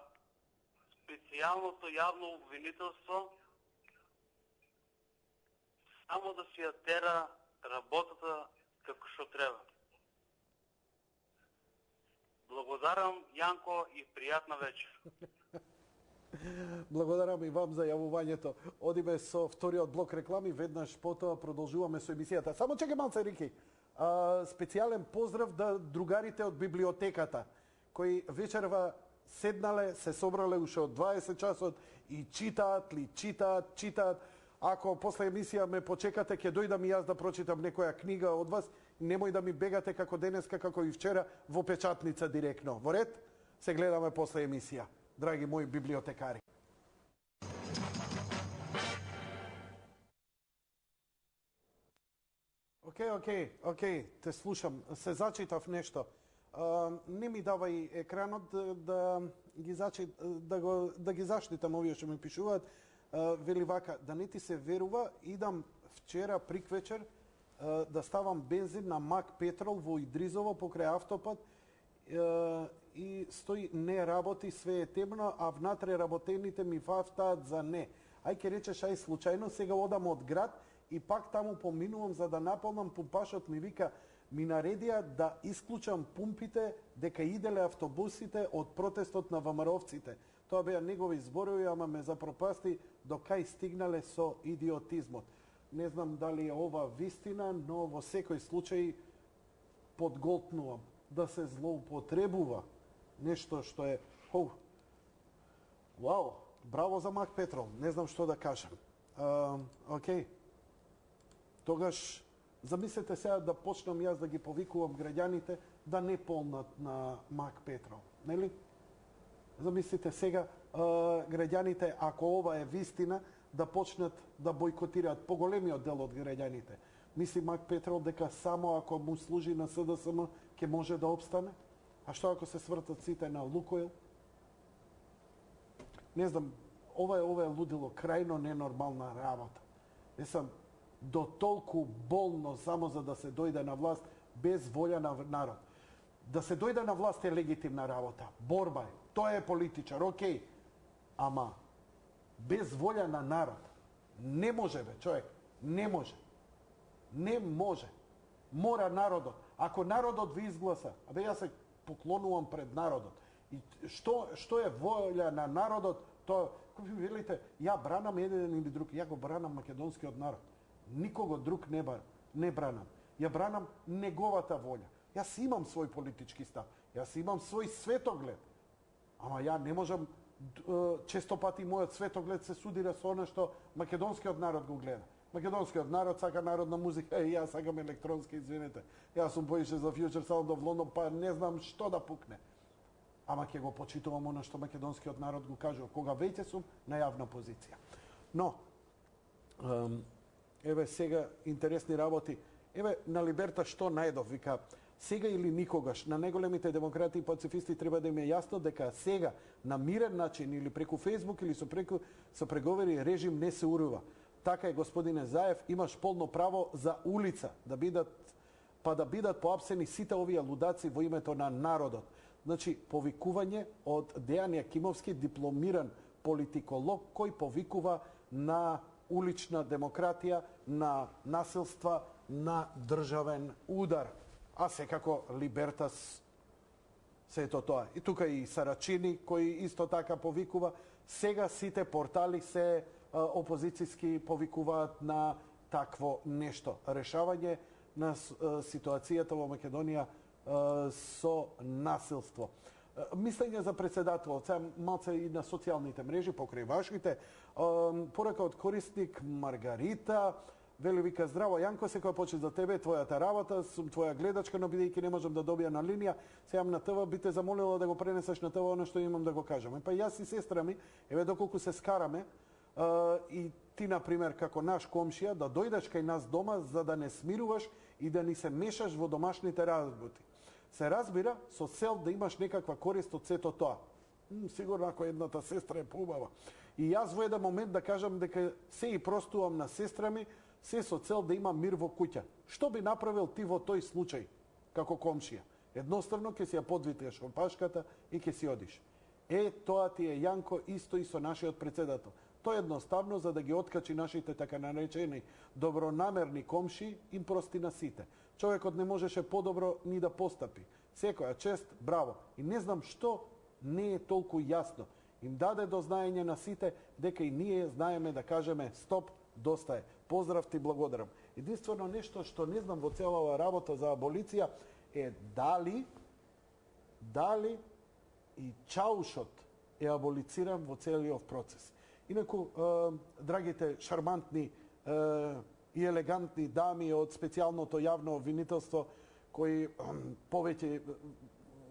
специјалното јавно обвинителство само да си ја тера работата како што треба. Благодарам, Јанко, и пријатна вечер. Благодарам и вам за јавувањето. Одиме со вториот блок реклами, веднаш потоа продолжуваме со емисијата. Само чекај малце, Рики. Специјален поздрав да другарите од библиотеката, кои вечерва седнале, се собрале уште од 20 часот и читаат. Ако после емисија ме почекате, ќе дојдам и јас да прочитам некоја книга од вас. Немој да ми бегате како денеска, како и вчера, во печатница директно. Во ред? Се гледаме после емисија, драги мои библиотекари. Окей, те слушам. Се зачитав нешто. Не ми давај екранот да ги заштитам овие што ми пишуваат. Вели вака, да не ти се верува, идам вчера приквечер да ставам бензин на Мак Петрол во Идризово покрај автопат и стои не работи, све е темно, а внатре работените ми фафтаат за не. Ај речеш, случајно сега одам од град и пак таму поминувам за да наполнам пумпашот, ми вика, ми наредија да исклучам пумпите дека иделе автобусите од протестот на ВМРО-вците. Тоа беа негови зборови, ама ме запропасти до кај стигнале со идиотизмот. Не знам дали е ова вистина, но во секој случај подголтнувам да се злоупотребува нешто што е... Вау, браво за Мак Петрол, не знам што да кажам. Окей. Тогаш, замислете сега да почнам јас да ги повикувам граѓаните да не полнат на Мак Петрол, нели? Замислите сега граѓаните, ако ова е вистина, да почнат да бойкотираат поголемиот дел од граѓаните. Мисли Мак Петрол дека само ако му служи на СДСМ ќе може да опстане? А што ако се свртат сите на Лукойл? Не знам, ова е лудило, крајно ненормална работа. Не сам до толку болно само за да се дојде на власт без волја на народ. Да се дојде на власт е легитимна работа, борба е, тоа е политичар, окей. Ама без волја на народ не може, бе, човек, не може. Не може. Мора народот. Ако народот ви изгласа, јас се поклонувам пред народот. И што е волја на народот, тоа, како ви велите, ја бранам еден или друг, ја го бранам македонскиот народ. Никого друг не бранам. Ја бранам неговата волја. Јас имам свој политички став. Јас имам свој светоглед. Ама ја не можам, често пати мојот светоглед се судира со она што македонскиот народ го гледа. Македонскиот народ сака народна музика, и јас сакам електронска, извинете. Јас сум поише за Future Sound of London, па не знам што да пукне. Ама ќе го почитувам она што македонскиот народ го кажува, кога веќе сум на јавна позиција. Но, еве сега интересни работи. Еве на Либерта што најдов, вика, сега или никогаш на најголемите демократи и пацифисти треба да им е јасно дека сега на мирен начин или преку Фејсбук или со преговори режим не се урува. Така е, господине Заев, имаш полно право за улица да бидат поапсени сите овие лудаци во името на народот. Значи, повикување од Дејан Јакимовски, дипломиран политиколог, кој повикува на улична демократија, на насилства, на државен удар. А секако Либертас се ето тоа. И тука и Сарачини, кој исто така повикува. Сега сите портали се опозицијски повикуваат на такво нешто. Решавање на ситуацијата во Македонија со насилство. Мислење за председател, малце и на социјалните мрежи, покрај вашите. Порака од корисник Маргарита, вели, вика, здраво, Јанко, секоја почит за тебе, твојата работа, сум твоја гледачка, но бидејќи не можам да добија на линија, сеам на ТВ, би те замолила да го пренесеш на ТВ, оно што имам да го кажам. Па јас и сестра ми, еве доколку се скараме, и ти, например, како наш комшија, да дојдеш кај нас дома, за да не смируваш и да ни се мешаш во домашните работи. Се разбира, со цел да имаш некаква корист од сето тоа. Сигурно ако едната сестра е поубава. И јас во еден момент да кажам дека се и простувам на сестра ми, се со цел да има мир во куќа. Што би направил ти во тој случај, како комшија? Едноставно ќе си ја подвитеш опашката и ќе си одиш. Тоа ти е, Јанко, исто и со нашиот председател. Тоа едноставно, за да ги откачи нашите така наречени добронамерни комши, им прости на сите. Човекот не можеше подобро ни да постапи. Секоја чест, браво. И не знам што не е толку јасно. им даде до знаење на сите дека и ние знаеме да кажеме стоп, доста е. Поздрав ти, благодарам. Единствено нешто што не знам во цела оваа работа за аболиција е дали и чаушот е аболициран во целиот процес. Инаку, драгите шармантни и елегантни дами од специјалното јавно обвинителство, кои повеќе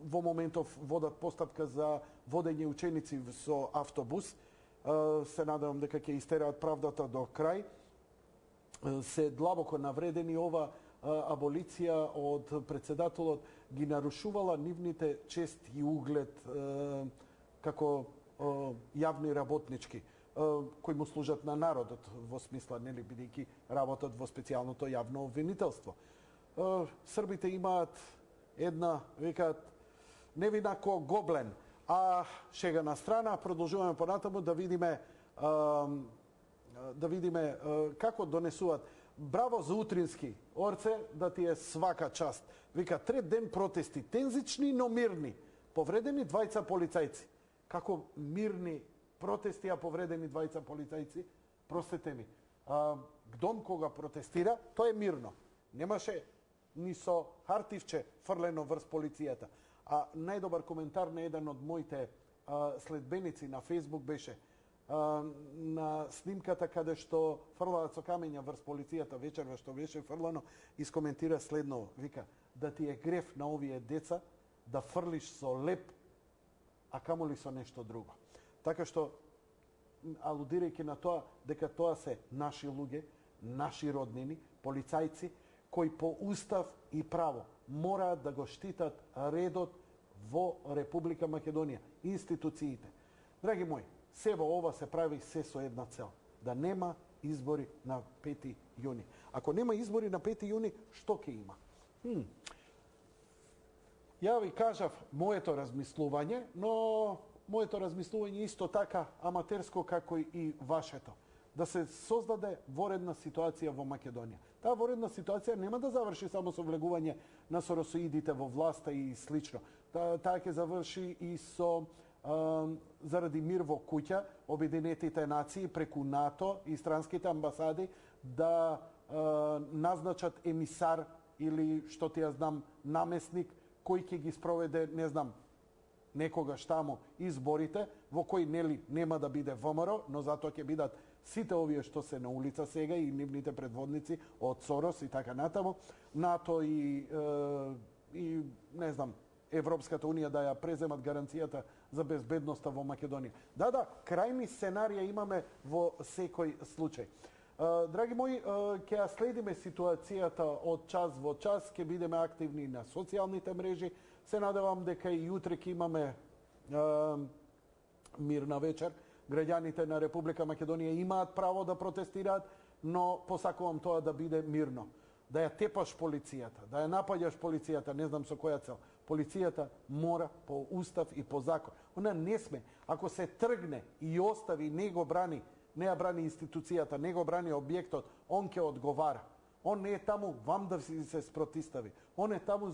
во моментов водат постапка за водење ученици со автобус, се надевам дека ќе истераат правдата до крај, се длабоко навредени. Ова аболиција од председателот ги нарушувала нивните чест и углед како јавни работнички, кои му служат на народот, во смисла, нели, бидејќи работат во специјалното јавно обвинителство. Србите имаат една, викаат, невина ко гоблен, а шега на страна, продолжуваме понатаму да видиме како донесуваат. Браво за утрински, Орце, да ти е свака част. Вика, трет ден протести, тензични, но мирни. Повредени 2 полицајци. Како мирни протести, а повредени 2 полицајци? Простете ми. Гдом кога протестира, тоа е мирно. Немаше ни со хартивче фрлено врз полицијата. А најдобар коментар на еден од моите следбеници на Фейсбук беше на снимката каде што фрлаат со камења врз полицијата вечерва што беше фрлано, искоментира следно, вика, да ти е греф на овие деца да фрлиш со леп, а камоли со нешто друго. Така што, алудирајќи на тоа, дека тоа се наши луѓе, наши роднини, полицајци, кои по устав и право мораат да го штитат редот во Република Македонија, институциите. Драги мои, се во ова се прави се со една цел, да нема избори на 5 јуни. Ако нема избори на 5 јуни, што ќе има? Ја ви кажав моето размислување, но моето размислување исто така аматерско како и вашето. Да се создаде воредна ситуација во Македонија. Таа воредна ситуација нема да заврши само со влегување на соросоидите во власта и слично. Таа ќе заврши и со заради мир во куќа, Обединетите нации преку НАТО и странските амбасади да назначат емисар или, што ти ја знам, намесник кој ќе ги спроведе, не знам, некогаш таму изборите, во кои нели нема да биде ВМРО, но затоа ќе бидат сите овие што се на улица сега и нивните предводници од Сорос и така натаму, НАТО и не знам, Европската унија да ја преземат гаранцијата за безбедноста во Македонија. Да, крајни сценарија имаме во секој случај. Драги мои, ќе ја следиме ситуацијата од час во час, ќе бидеме активни на социјалните мрежи. Се надевам дека и утре ќе имаме мирна вечер. Граѓаните на Република Македонија имаат право да протестираат, но посакувам тоа да биде мирно. Да ја тепаш полицијата, да ја напаѓаш полицијата, не знам со која цел. Полицијата мора по устав и по закон. Она не сме. Ако се тргне и остави, не го брани, не ја брани институцијата, не го брани објектот, он ќе одговара. Он не е таму вам да се спротистави. Он е таму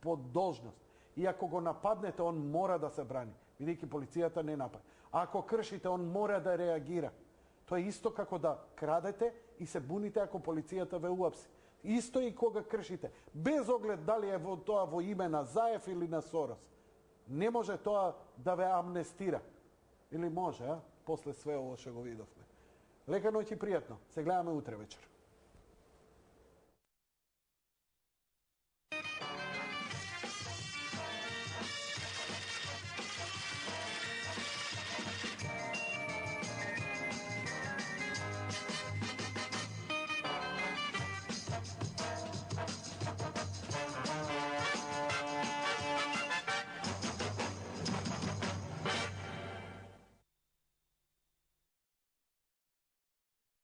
под должност. И ако го нападнете, он мора да се брани, бидејќи полицијата не напаѓа. А ако кршите, он мора да реагира. Тоа е исто како да крадете и се буните ако полицијата ве уапси. Исто и кога кршите, без оглед дали е тоа во име на Заев или на Сорос. Не може тоа да ве амнестира. Или може, после све ово што го видовме. Лека ноќ и пријатно. Се гледаме утре вечер.